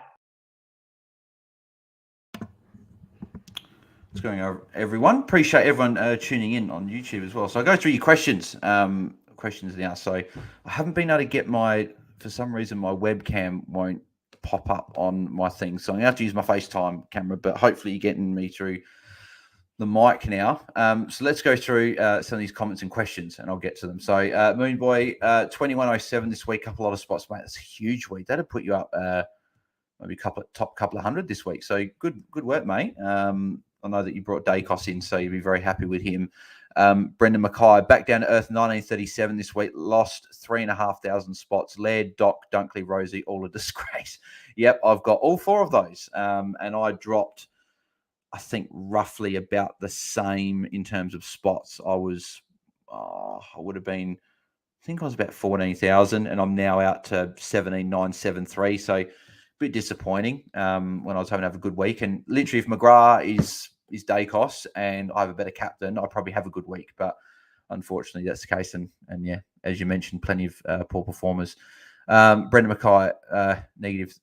Speaker 1: What's going on, everyone? Appreciate everyone tuning in on YouTube as well. So I'll go through your questions now. So I haven't been able to get for some reason, my webcam won't pop up on my thing. So I'm going to have to use my FaceTime camera, but hopefully you're getting me through the mic now. So let's go through some of these comments and questions, and I'll get to them. So Moonboy, 2107 this week, a lot of spots, mate. That's a huge week. That'll put you up maybe top couple of hundred this week. So good work, mate. I know that you brought Dacos in, so you'll be very happy with him. Brendan Mackay, back down to earth, 1937 this week, lost 3,500 spots. Laird, Doc, Dunkley, Rosie, all a disgrace. Yep, I've got all four of those. And I dropped, I think, roughly about the same in terms of spots. I would have been, I think I was about 14,000, and I'm now out to 17,973. So a bit disappointing when I was hoping to have a good week. And literally, if McGrath is Dacos and I have a better captain, I probably have a good week. But unfortunately, that's the case. And yeah, as you mentioned, plenty of poor performers. Brendan Mackay, negative.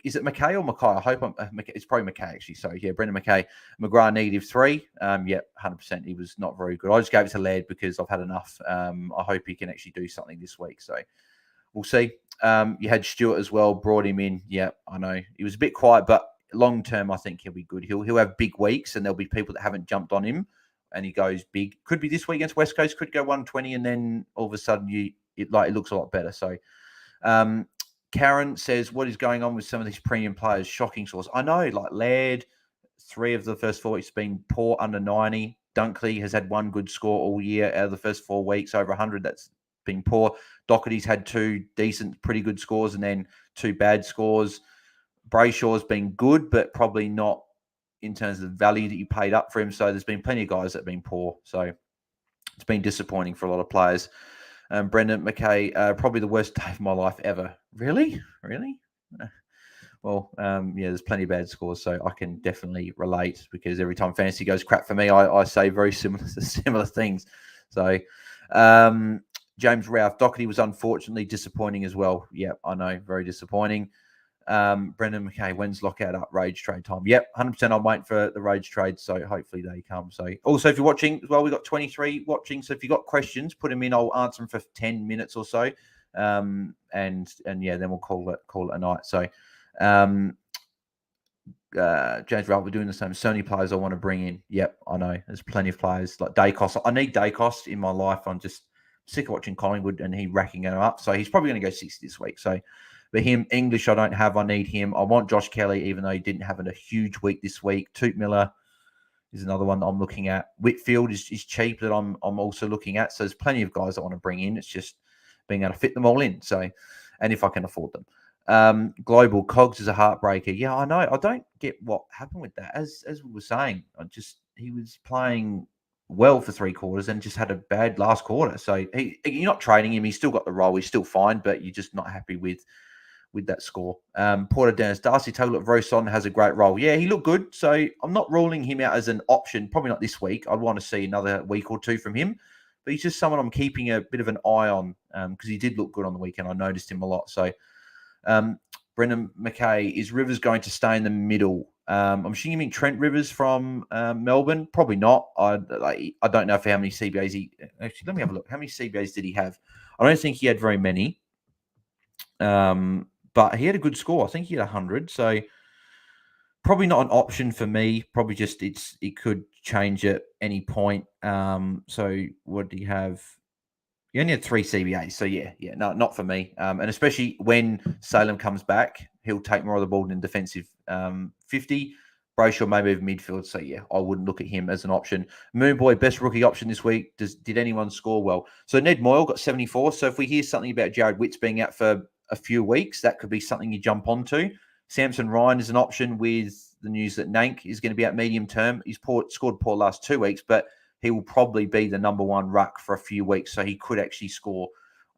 Speaker 1: Is it Mackay or Mackay? I hope it's probably Mackay, actually. So yeah, Brendan Mackay, McGrath, -3. Yeah, 100%. He was not very good. I just gave it to Laird because I've had enough. I hope he can actually do something this week. So we'll see. You had Stewart as well, brought him in. Yeah, I know. He was a bit quiet, but long term, I think he'll be good. He'll have big weeks, and there'll be people that haven't jumped on him, and he goes big. Could be this week against West Coast, could go 120, and then all of a sudden it looks a lot better. So Karen says, what is going on with some of these premium players? Shocking source. I know, like Laird, 3 of the first 4 weeks been poor, under 90. Dunkley has had 1 good score all year out of the first 4 weeks, over 100. That's been poor. Doherty's had 2 decent, pretty good scores, and then 2 bad scores. Brayshaw's been good, but probably not in terms of the value that you paid up for him. So there's been plenty of guys that have been poor. So it's been disappointing for a lot of players. Brendan Mackay, probably the worst day of my life ever. Really? Well, yeah, there's plenty of bad scores, so I can definitely relate, because every time fantasy goes crap for me, I say very similar things. So James Ralph, Doherty was unfortunately disappointing as well. Yeah, I know, very disappointing. Brendan Mackay, when's lockout up? Rage trade time. Yep, 100%. I'm waiting for the rage trade, so hopefully they come. So also, if you're watching as well, we've got 23 watching. So if you've got questions, put them in. I'll answer them for 10 minutes or so. And yeah, then we'll call it a night. So James Ralph, we're doing the same. So many players I want to bring in. Yep, I know. There's plenty of players like Dacos. I need Dacos in my life. I'm just sick of watching Collingwood and he racking them up. So he's probably going to go 60 this week. So but him, English, I don't have. I need him. I want Josh Kelly, even though he didn't have a huge week this week. Toot Miller is another one that I'm looking at. Whitfield is cheap that I'm also looking at. So there's plenty of guys I want to bring in. It's just being able to fit them all in. So, and if I can afford them. Global Cogs is a heartbreaker. Yeah, I know. I don't get what happened with that. As we were saying, he was playing well for 3 quarters and just had a bad last quarter. So you're not trading him. He's still got the role. He's still fine, but you're just not happy with that score. Porter Dennis, Darcy Taylor at Roson has a great role. Yeah, he looked good. So I'm not ruling him out as an option. Probably not this week. I'd want to see another week or 2 from him. But he's just someone I'm keeping a bit of an eye on because he did look good on the weekend. I noticed him a lot. So Brendan Mackay, is Rivers going to stay in the middle? I'm assuming Trent Rivers from Melbourne. Probably not. I don't know for how many CBAs he... Actually, let me have a look. How many CBAs did he have? I don't think he had very many. But he had a good score. I think he had 100. So probably not an option for me. Probably just it could change at any point. So what did he have? You only had 3 CBAs, so yeah, no, not for me. And especially when Salem comes back, he'll take more of the ball in defensive 50. Brayshaw may move midfield, so yeah, I wouldn't look at him as an option. Moonboy, best rookie option this week. Did anyone score well? So Ned Moyle got 74. So if we hear something about Jared Witts being out for a few weeks, that could be something you jump onto. Samson Ryan is an option with the news that Nank is going to be out medium term. He's scored poor last 2 weeks, but he will probably be the number one ruck for a few weeks, so he could actually score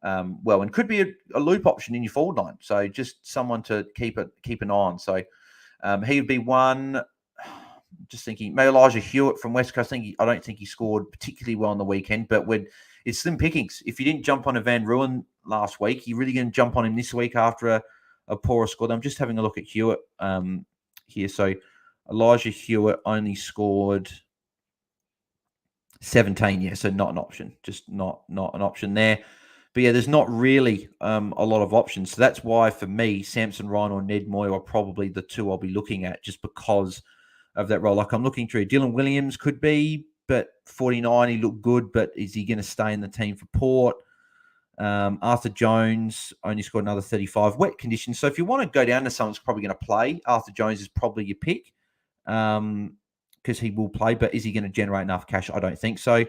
Speaker 1: well and could be a loop option in your forward line. So just someone to keep an eye on. So he would be one. Just thinking, maybe Elijah Hewitt from West Coast. I don't think he scored particularly well on the weekend, but it's slim pickings. If you didn't jump on a Van Ruin last week, you're really going to jump on him this week after a poorer score. I'm just having a look at Hewitt here. So Elijah Hewitt only scored 17, yeah, so not an option, just not an option there. But yeah, there's not really a lot of options. So that's why for me, Samson Ryan or Ned Moyle are probably the two I'll be looking at just because of that role. Like I'm looking through, Dylan Williams could be, but 49, he looked good, but is he going to stay in the team for Port? Arthur Jones only scored another 35. Wet conditions. So if you want to go down to someone that's probably going to play, Arthur Jones is probably your pick. Because he will play, but is he going to generate enough cash? I don't think so.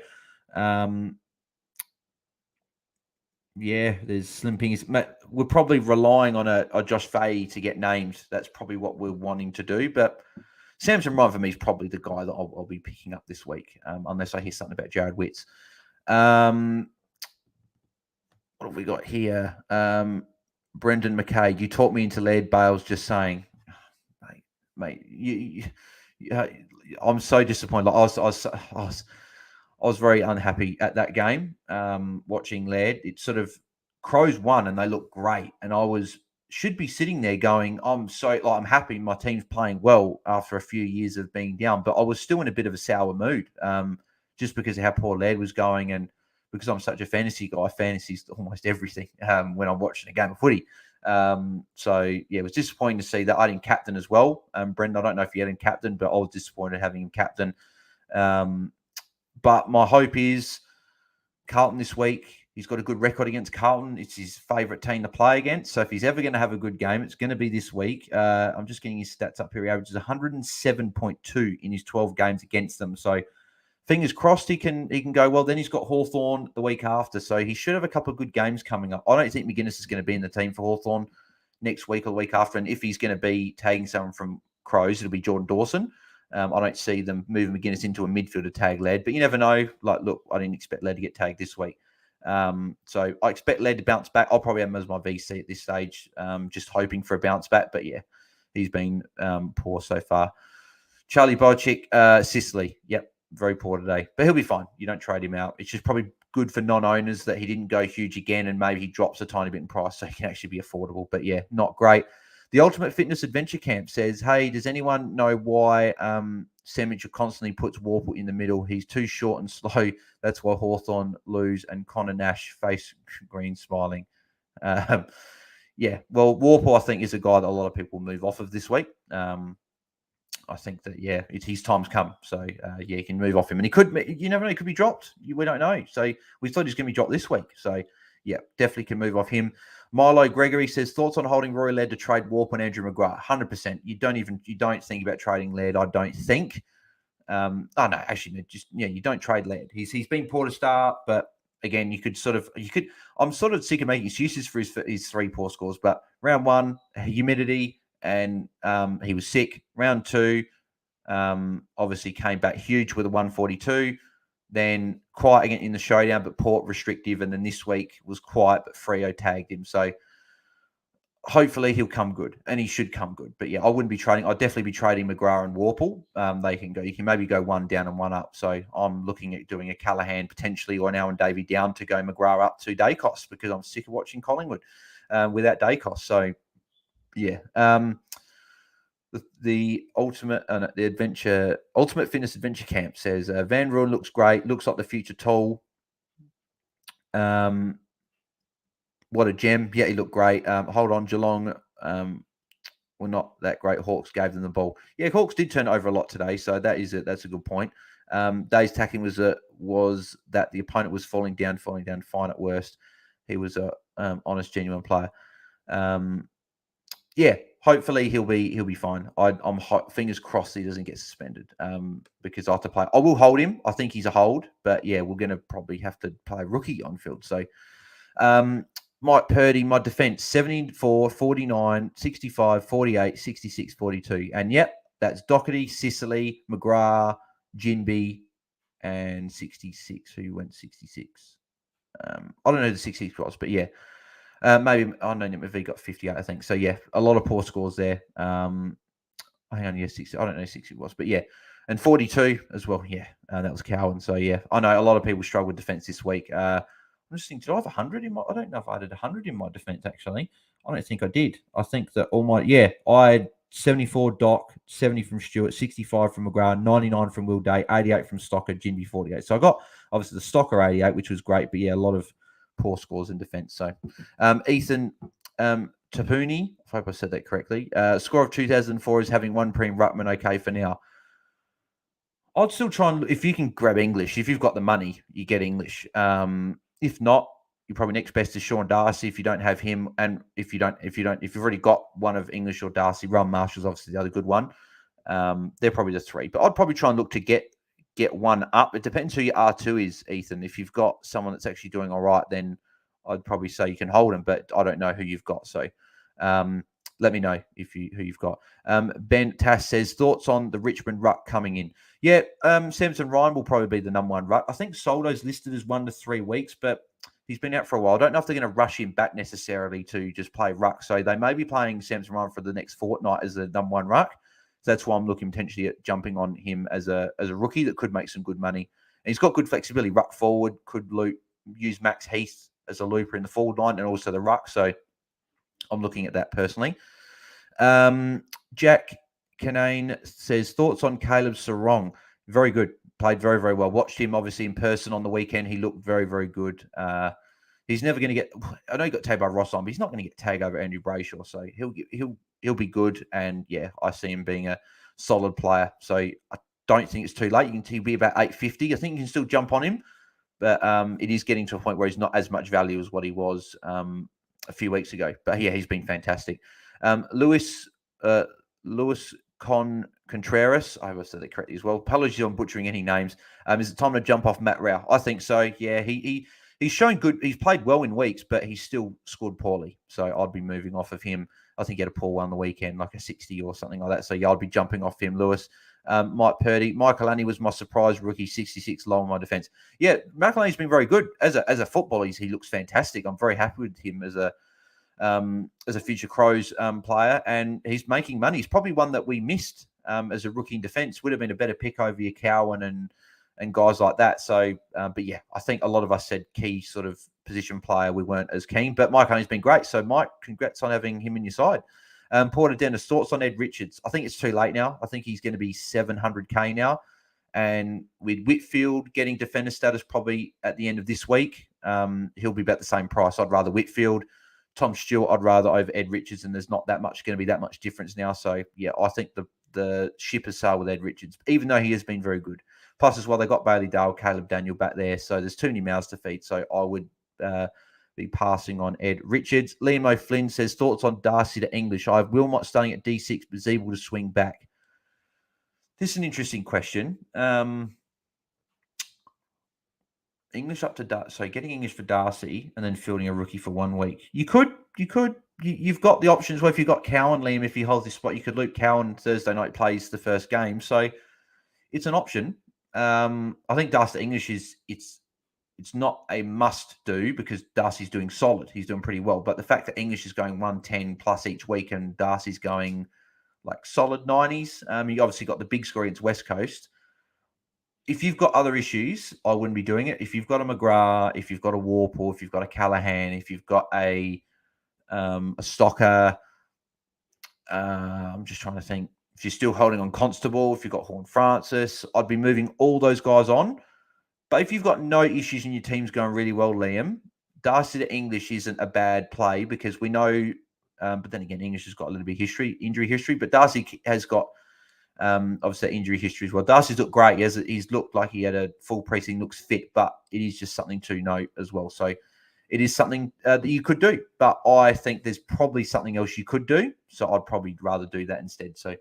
Speaker 1: Yeah, there's slim pings. We're probably relying on a Josh Fahey to get named. That's probably what we're wanting to do. But Samson Ryan for me is probably the guy that I'll be picking up this week, unless I hear something about Jared Witts. What have we got here? Brendan McKay, you taught me into lead. Bales just saying, mate, you I'm so disappointed. Like I was very unhappy at that game. Watching Laird, it sort of Crows won and they looked great, and I should be sitting there going, I'm happy my team's playing well after a few years of being down, but I was still in a bit of a sour mood, just because of how poor Laird was going, and because I'm such a fantasy guy, fantasy's almost everything when I'm watching a game of footy. So yeah, it was disappointing to see that I didn't captain as well. Brendan, I don't know if you had him captain, but I was disappointed having him captain. But my hope is Carlton this week. He's got a good record against Carlton. It's his favourite team to play against. So if he's ever going to have a good game, it's going to be this week. I'm just getting his stats up here. He averages 107.2 in his 12 games against them. So fingers crossed he can go well. Then he's got Hawthorn the week after. So he should have a couple of good games coming up. I don't think McGuinness is going to be in the team for Hawthorn next week or the week after. And if he's going to be tagging someone from Crows, it'll be Jordan Dawson. I don't see them moving McGuinness into a midfielder tag Led, but you never know. Like, look, I didn't expect Led to get tagged this week. So I expect Led to bounce back. I'll probably have him as my VC at this stage, just hoping for a bounce back. But yeah, he's been poor so far. Charlie Bojcik, Sicily. Yep, very poor today, but he'll be fine. You don't trade him out. It's just probably good for non-owners that he didn't go huge again, and maybe he drops a tiny bit in price so he can actually be affordable. But yeah, not great. The Ultimate Fitness Adventure Camp says, hey, does anyone know why Semicher constantly puts Warple in the middle? He's too short and slow. That's why Hawthorn lose and Connor Nash face green smiling. Yeah, well, Warple, I think, is a guy that a lot of people move off of this week. I think that, yeah, his time's come. So, yeah, you can move off him. And you never know, he could be dropped. We don't know. So we thought he was going to be dropped this week. So, yeah, definitely can move off him. Milo Gregory says, thoughts on holding Rory Laird to trade Warp and Andrew McGrath? 100%. You don't think about trading Laird, I don't think. No, actually, you don't trade Laird. He's been poor to start, but again, I'm sort of sick of making excuses for his 3 poor scores, but round 1, humidity, and he was sick. Round 2, obviously came back huge with a 142. Then quiet again in the showdown, but Port restrictive. And then this week was quiet, but Freo tagged him. So hopefully he'll come good, and he should come good. But yeah, I wouldn't be trading. I'd definitely be trading McGrath and Warple. They can go. You can maybe go one down and one up. So I'm looking at doing a Callahan potentially, or now and Davey down to go McGrath up to day costs, because I'm sick of watching Collingwood without day costs. So yeah. The Ultimate Fitness Adventure Camp says Van Ruin looks great, looks like the future tall. What a gem. Yeah, he looked great. Hold on, Geelong were not that great. Hawks gave them the ball. Yeah, Hawks did turn over a lot today, so that's a good point. Day's tackling was that the opponent was falling down, fine at worst. He was a honest, genuine player. Hopefully he'll be fine. I'm fingers crossed he doesn't get suspended because I have to play. I will hold him. I think he's a hold, but yeah, we're going to probably have to play rookie on field. So Mike Purdy, my defense, 74, 49, 65, 48, 66, 42. And yep, that's Doherty, Sicily, McGrath, Jinby, and 66. Who went 66? I don't know who the 66 was, but yeah. Maybe I know Nick McVie got 58, I think. So yeah, a lot of poor scores there. Hang on, yeah, 60. I don't know 60 was, but yeah, and 42 as well. Yeah, that was Cowan. So yeah, I know a lot of people struggle with defense this week. I'm just thinking, did I have 100 in my? I don't know if I had 100 in my defense actually. I don't think I did. I think that I had 74 Doc, 70 from Stewart, 65 from McGrath, 99 from Will Day, 88 from Stocker, Jinby 48. So I got obviously the Stocker 88, which was great, but yeah, a lot of poor scores in defense. So Ethan Tapuni, I hope I said that correctly. Score of 2004 is having one preem ruckman okay for now. I'd still try and, if you can grab English, if you've got the money, you get English. If not, you're probably next best to Sean Darcy if you don't have him, and if you've already got one of English or Darcy, Ron Marshall's obviously the other good one. They're probably the three, but I'd probably try and look to get one up. It depends who your R2 is, Ethan. If you've got someone that's actually doing all right, then I'd probably say you can hold him, but I don't know who you've got. So let me know who you've got. Ben Tass says, thoughts on the Richmond ruck coming in? Yeah, Samson Ryan will probably be the number one ruck. I think Soldo's listed as 1 to 3 weeks, but he's been out for a while. I don't know if they're going to rush him back necessarily to just play ruck. So they may be playing Samson Ryan for the next fortnight as the number one ruck. So that's why I'm looking potentially at jumping on him as a rookie that could make some good money. And he's got good flexibility. Ruck forward, could use Max Heath as a looper in the forward line and also the ruck. So I'm looking at that personally. Jack Canane says, thoughts on Caleb Sarong? Very good. Played very, very well. Watched him obviously in person on the weekend. He looked very, very good. He's never going to get, I know he got tagged by Ross on, but he's not going to get tagged over Andrew Brayshaw. So he'll be good. And yeah, I see him being a solid player. So I don't think it's too late. He'll be about 850. I think you can still jump on him, but it is getting to a point where he's not as much value as what he was a few weeks ago. But yeah, he's been fantastic. Luis Contreras, I hope I said that correctly as well. Apologies on butchering any names. Is it time to jump off Matt Rao? I think so. Yeah, he's shown good. He's played well in weeks, but he's still scored poorly. So I'd be moving off of him. I think he had a poor one on the weekend, like a 60 or something like that. So yeah, I'd be jumping off him, Lewis. Mike Purdy. Michael Annie was my surprise rookie, 66 long my defense. Yeah, Michael Annie's been very good. As a footballer, he looks fantastic. I'm very happy with him as a future Crows player, and he's making money. He's probably one that we missed as a rookie in defence. Would have been a better pick over your Cowan and guys like that. So, but yeah, I think a lot of us said key sort of position player. We weren't as keen, but Mike Honey's been great. So, Mike, congrats on having him in your side. Porter Dennis, thoughts on Ed Richards? I think it's too late now. I think he's going to be 700K now. And with Whitfield getting defender status probably at the end of this week, he'll be about the same price. I'd rather Whitfield. Tom Stewart, I'd rather over Ed Richards, and there's not that much going to be that much difference now. So, yeah, I think the ship has sailed with Ed Richards, even though he has been very good. Plus, as well, they got Bailey Dale, Caleb Daniel back there. So there's too many mouths to feed. So I would be passing on Ed Richards. Liam O'Flynn says, thoughts on Darcy to English? I have Wilmot starting at D6, but is able to swing back. This is an interesting question. English up to Darcy. So getting English for Darcy and then fielding a rookie for 1 week. You've got the options where if you've got Cowan, Liam, if he holds this spot, you could loop Cowan Thursday night, plays the first game. So it's an option. I think Darcy to English it's not a must do because Darcy's doing solid. He's doing pretty well. But the fact that English is going 110 plus each week and Darcy's going like solid 90s, you obviously got the big score against West Coast. If you've got other issues, I wouldn't be doing it. If you've got a McGrath, if you've got a Warple, if you've got a Callahan, if you've got a Stocker, I'm just trying to think. If you're still holding on Constable, if you've got Horn Francis, I'd be moving all those guys on. But if you've got no issues and your team's going really well, Liam, Darcy to English isn't a bad play because we know, but then again, English has got a little bit of injury history, but Darcy has got Obviously, injury history as well. Darcy's looked great. He's looked like he had a full preseason, looks fit, but it is just something to note as well. So it is something that you could do, but I think there's probably something else you could do. So I'd probably rather do that instead. So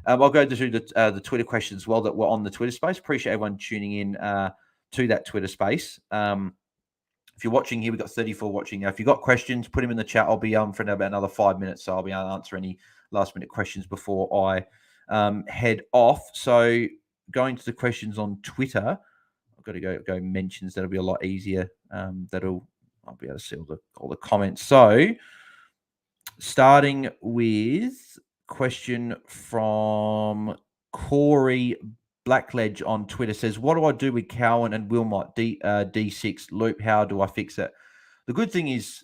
Speaker 1: I'll go to the Twitter questions as well that were on the Twitter space. Appreciate everyone tuning in to that Twitter space. If you're watching here, we've got 34 watching now. If you've got questions, put them in the chat. I'll be for about another 5 minutes, so I'll be able to answer any last-minute questions before I head off. So going to the questions on Twitter, I've got to go mentions. That'll be a lot easier. I'll be able to see all the comments. So starting with question from Corey Blackledge on Twitter says, what do I do with Cowan and Wilmot D6 loop? How do I fix it? The good thing is,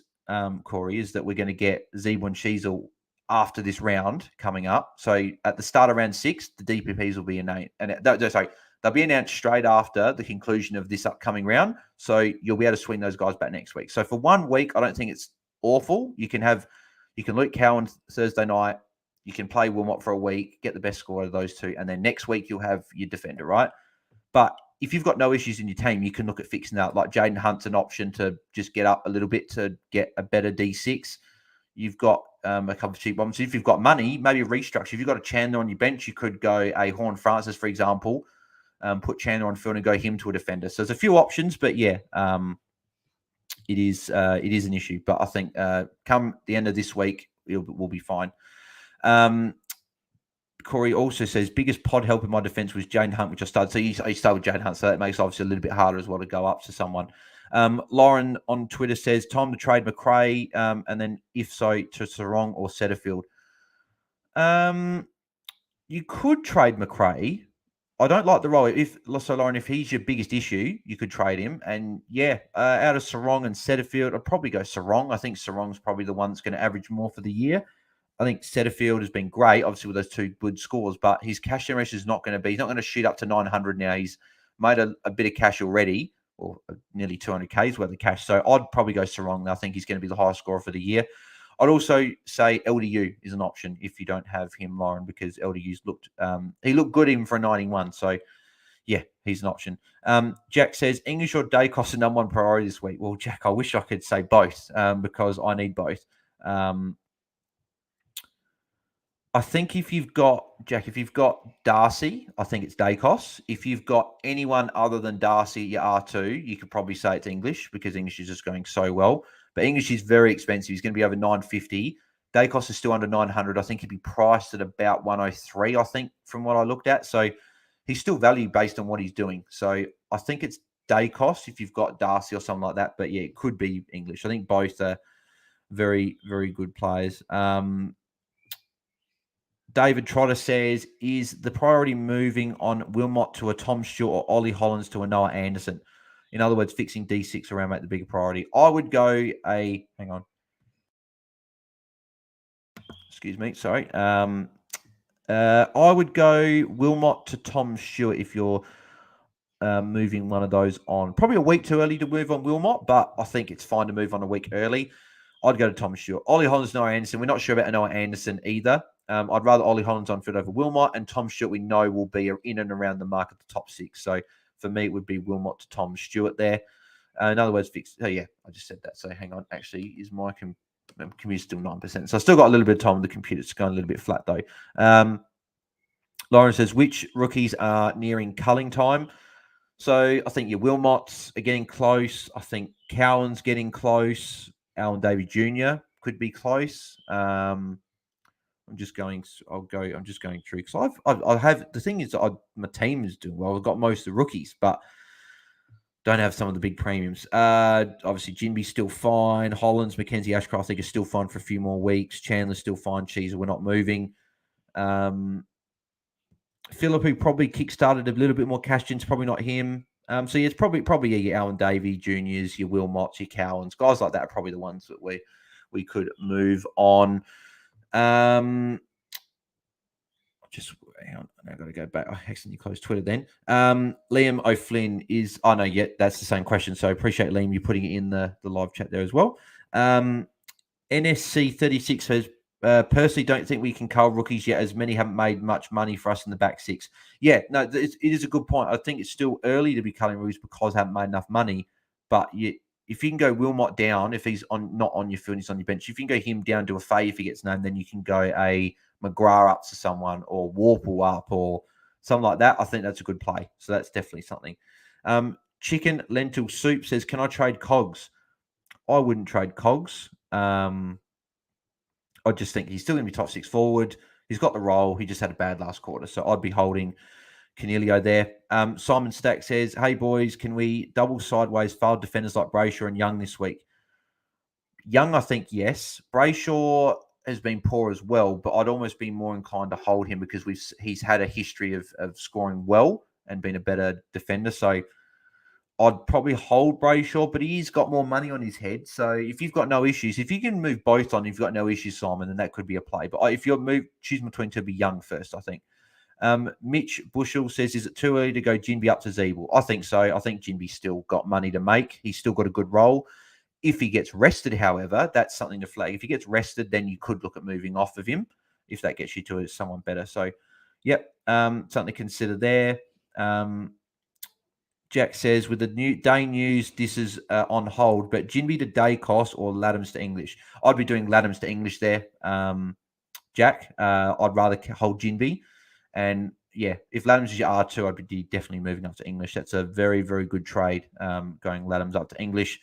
Speaker 1: Corey, is that we're going to get Zeebo and Sheasel after this round coming up. So at the start of round 6, the DPPs will be announced. They'll be announced straight after the conclusion of this upcoming round. So you'll be able to swing those guys back next week. So for 1 week, I don't think it's awful. You can loop Cowan Thursday night. You can play Wilmot for a week, get the best score out of those two, and then next week you'll have your defender, right? But if you've got no issues in your team, you can look at fixing that. Like Jaden Hunt's an option to just get up a little bit to get a better D6. You've got a couple of cheap ones. If you've got money, maybe restructure. If you've got a Chandler on your bench, you could go a Horn Francis, for example, put Chandler on field and go him to a defender. So there's a few options, but yeah, it is an issue. But I think come the end of this week, we'll be fine. Corey also says, biggest pod help in my defence was Jane Hunt, which I started. So you started with Jane Hunt, so that makes it obviously a little bit harder as well to go up to someone. Lauren on Twitter says, time to trade McRae, and then if so, to Sarong or Setterfield. You could trade McRae. I don't like the role. Lauren, if he's your biggest issue, you could trade him. And yeah, out of Sarong and Setterfield, I'd probably go Sarong. I think Sarong's probably the one that's going to average more for the year. I think Setterfield has been great, obviously, with those 2 good scores, but his cash generation is not going to be. He's not going to shoot up to 900 now. He's made a bit of cash already, or nearly 200Ks worth of cash. So I'd probably go Sarong. I think he's going to be the highest scorer for the year. I'd also say LDU is an option if you don't have him, Lauren, because LDU's looked good even for a 91. So yeah, he's an option. Jack says, English or Dacos are number 1 priority this week. Well, Jack, I wish I could say both because I need both. I think if you've got Darcy, I think it's Dacos. If you've got anyone other than Darcy, your R2, you could probably say it's English because English is just going so well. But English is very expensive. He's going to be over 950. Dacos is still under 900. I think he'd be priced at about 103, I think, from what I looked at. So he's still valued based on what he's doing. So I think it's Dacos if you've got Darcy or something like that. But yeah, it could be English. I think both are very, very good players. David Trotter says, is the priority moving on Wilmot to a Tom Stewart or Ollie Hollands to a Noah Anderson? In other words, fixing D6 around make the bigger priority. I would go hang on. Excuse me, sorry. I would go Wilmot to Tom Stewart if you're moving one of those on. Probably a week too early to move on Wilmot, but I think it's fine to move on a week early. I'd go to Tom Stewart. Ollie Hollands, Noah Anderson. We're not sure about Noah Anderson either. I'd rather Ollie Hollands on field over Wilmot, and Tom Stewart we know will be in and around the mark of the top 6. So for me, it would be Wilmot to Tom Stewart there. In other words, fix. Oh yeah, I just said that. So hang on. Actually, is my computer still 9%? So I still got a little bit of time on the computer. It's going a little bit flat though. Lauren says, which rookies are nearing culling time? So I think your Wilmots are getting close. I think Cowan's getting close. Alan Davey Jr. could be close. I'm just going through because I have the thing is my team is doing well. I've got most of the rookies, but don't have some of the big premiums. Obviously, Jinby's still fine. Hollands, Mackenzie Ashcroft, I think, is still fine for a few more weeks. Chandler's still fine. Cheeser, we're not moving. Phillip, who probably kickstarted a little bit more cash gen's probably not him. So yeah, it's probably your Alan Davey Juniors, your Wilmots, your Cowans, guys like that are probably the ones that we could move on. Just hang on, I've got to go back. I accidentally closed Twitter then. Liam O'Flynn is, oh no, yeah, that's the same question. So I appreciate Liam, you putting it in the live chat there as well. NSC 36 says,
Speaker 5: Personally, don't think we can cull rookies yet, as many haven't made much money for us in the back six. Yeah, no, it is a good point. I think it's still early to be culling rookies because they haven't made enough money. But if you can go Wilmot down, if he's not on your field, he's on your bench. If you can go him down to a Fay if he gets named, then you can go a McGrath up to someone or Warple up or something like that. I think that's a good play. So that's definitely something. Chicken Lentil Soup says, can I trade Cogs? I wouldn't trade Cogs. I just think he's still going to be top six forward. He's got the role. He just had a bad last quarter. So I'd be holding Cornelio there. Simon Stack says, hey, boys, can we double sideways failed defenders like Brayshaw and Young this week? Young, I think, yes. Brayshaw has been poor as well, but I'd almost be more inclined to hold him because he's had a history of scoring well and been a better defender. So I'd probably hold Brayshaw, but he's got more money on his head. So if you've got no issues, if you can move both on, you've got no issues, Simon, then that could be a play. But if you're choosing between two, be Young first, I think. Mitch Bushell says, is it too early to go Jinby up to Zeeble? I think so. I think Jinby's still got money to make. He's still got a good role. If he gets rested, however, that's something to flag. If he gets rested, then you could look at moving off of him if that gets you to someone better. So, yep, something to consider there. Jack says, with the new day news, this is on hold, but Jinby to Dacos or Laddams to English? I'd be doing Laddams to English there, Jack. I'd rather hold Jinby. And, yeah, if Laddams is your R2, I'd be definitely moving up to English. That's a very, very good trade, going Laddams up to English.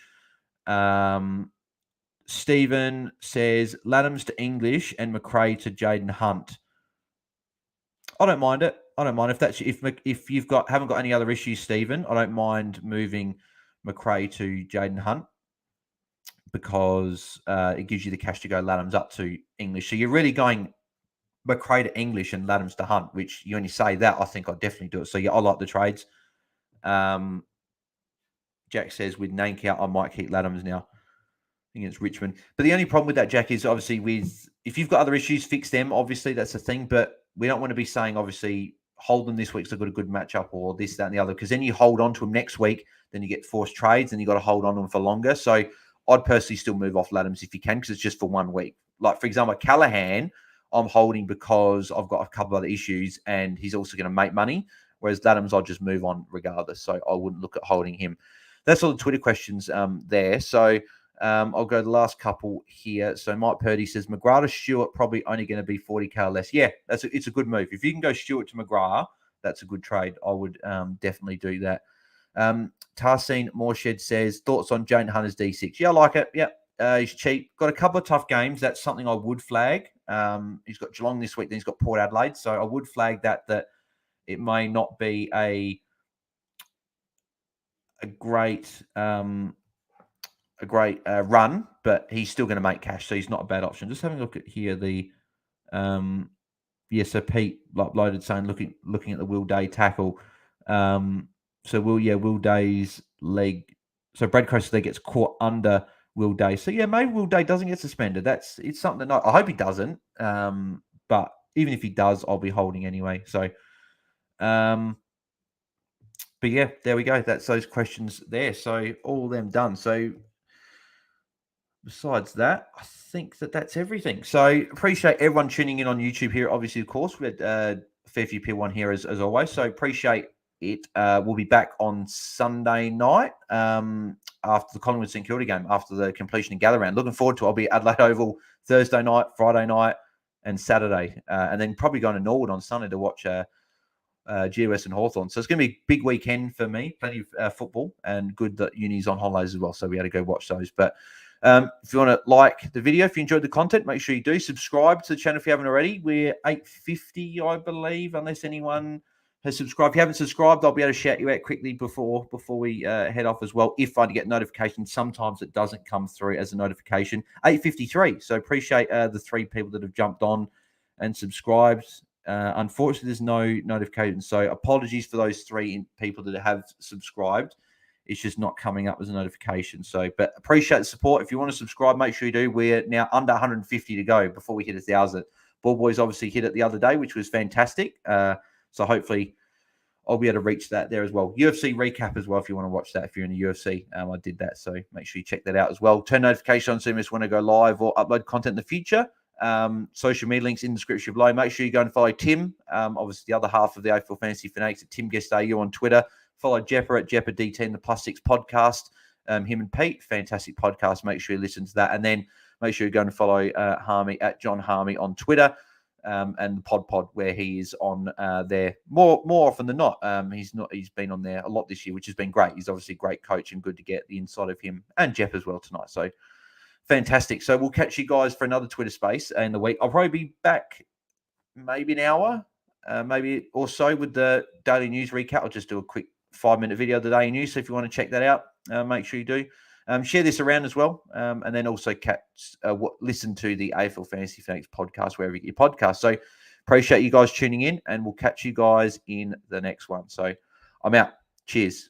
Speaker 5: Stephen says, Laddams to English and McRae to Jaden Hunt. I don't mind it. I don't mind if you've haven't got any other issues, Stephen. I don't mind moving McRae to Jaden Hunt because it gives you the cash to go Laddams up to English. So you're really going McRae to English and Laddams to Hunt, which you only say that. I think I'd definitely do it. So yeah, I like the trades. Jack says with Nank out, I might keep Laddams now against Richmond. But the only problem with that, Jack, is obviously if you've got other issues, fix them. Obviously, that's the thing. But we don't want to be saying, obviously, hold them this week, so they've got a good matchup or this, that, and the other. Because then you hold on to them next week, then you get forced trades, and you've got to hold on to them for longer. So I'd personally still move off Laddams if you can, because it's just for 1 week. Like, for example, Callahan, I'm holding because I've got a couple of other issues, and he's also going to make money. Whereas Laddams, I'll just move on regardless. So I wouldn't look at holding him. That's all the Twitter questions there. So I'll go to the last couple here. So Mike Purdy says, McGrath to Stewart probably only going to be 40K or less. Yeah, it's a good move. If you can go Stewart to McGrath, that's a good trade. I would definitely do that. Tarsine Moorshed says, thoughts on Jane Hunter's D6? Yeah, I like it. Yeah, he's cheap. Got a couple of tough games. That's something I would flag. He's got Geelong this week, then he's got Port Adelaide. So I would flag that it may not be a great run, but he's still going to make cash, so he's not a bad option. Just having a look at here, so Pete uploaded saying looking at the Will Day tackle. So Will Day's leg. So Brad Coaster's leg gets caught under Will Day. So yeah, maybe Will Day doesn't get suspended. It's something that I hope he doesn't. But even if he does, I'll be holding anyway. So, but yeah, there we go. That's those questions there. So all of them done. So besides that, I think that's everything. So appreciate everyone tuning in on YouTube here. Obviously, of course, we had a fair few people on here as always. So appreciate it. We'll be back on Sunday night after the Collingwood St Kilda game, after the completion and gather round. Looking forward to it. I'll be at Adelaide Oval Thursday night, Friday night, and Saturday. And then probably going to Norwood on Sunday to watch GWS and Hawthorn. So it's going to be a big weekend for me. Plenty of football, and good that uni's on holidays as well. So we had to go watch those. But if you want to like the video, if you enjoyed the content, make sure you do subscribe to the channel if you haven't already. We're 850, I believe, unless anyone has subscribed. If you haven't subscribed, I'll be able to shout you out quickly before we head off as well. If I get notifications, sometimes it doesn't come through as a notification. 853. So appreciate the 3 people that have jumped on and subscribed. Unfortunately, there's no notification. So apologies for those 3 people that have subscribed. It's just not coming up as a notification. So, but appreciate the support. If you want to subscribe, make sure you do. We're now under 150 to go before we hit 1,000. Ball Boys obviously hit it the other day, which was fantastic. So hopefully I'll be able to reach that there as well. UFC recap as well if you want to watch that. If you're in the UFC, I did that. So make sure you check that out as well. Turn notifications on so you miss when I go live or upload content in the future. Social media links in the description below. Make sure you go and follow Tim, obviously the other half of the AFL Fantasy Fanatics, at Tim Guest AU on Twitter. Follow Jeppa at Jeppa DT and the +6 podcast. Him and Pete, fantastic podcast. Make sure you listen to that. And then make sure you go and follow Harmey at Jon Harmey on Twitter, and the PODPOD, where he is on there more often than not. He's been on there a lot this year, which has been great. He's obviously a great coach and good to get the inside of him and Jeff as well tonight. So fantastic. So we'll catch you guys for another Twitter space in the week. I'll probably be back maybe an hour, maybe or so, with the daily news recap. I'll just do a quick 5-minute video of the daily news. So if you want to check that out, make sure you do. Share this around as well, and then also listen to the AFL Fantasy Fanatics podcast wherever you get your podcast. So appreciate you guys tuning in, and we'll catch you guys in the next one. So I'm out. Cheers.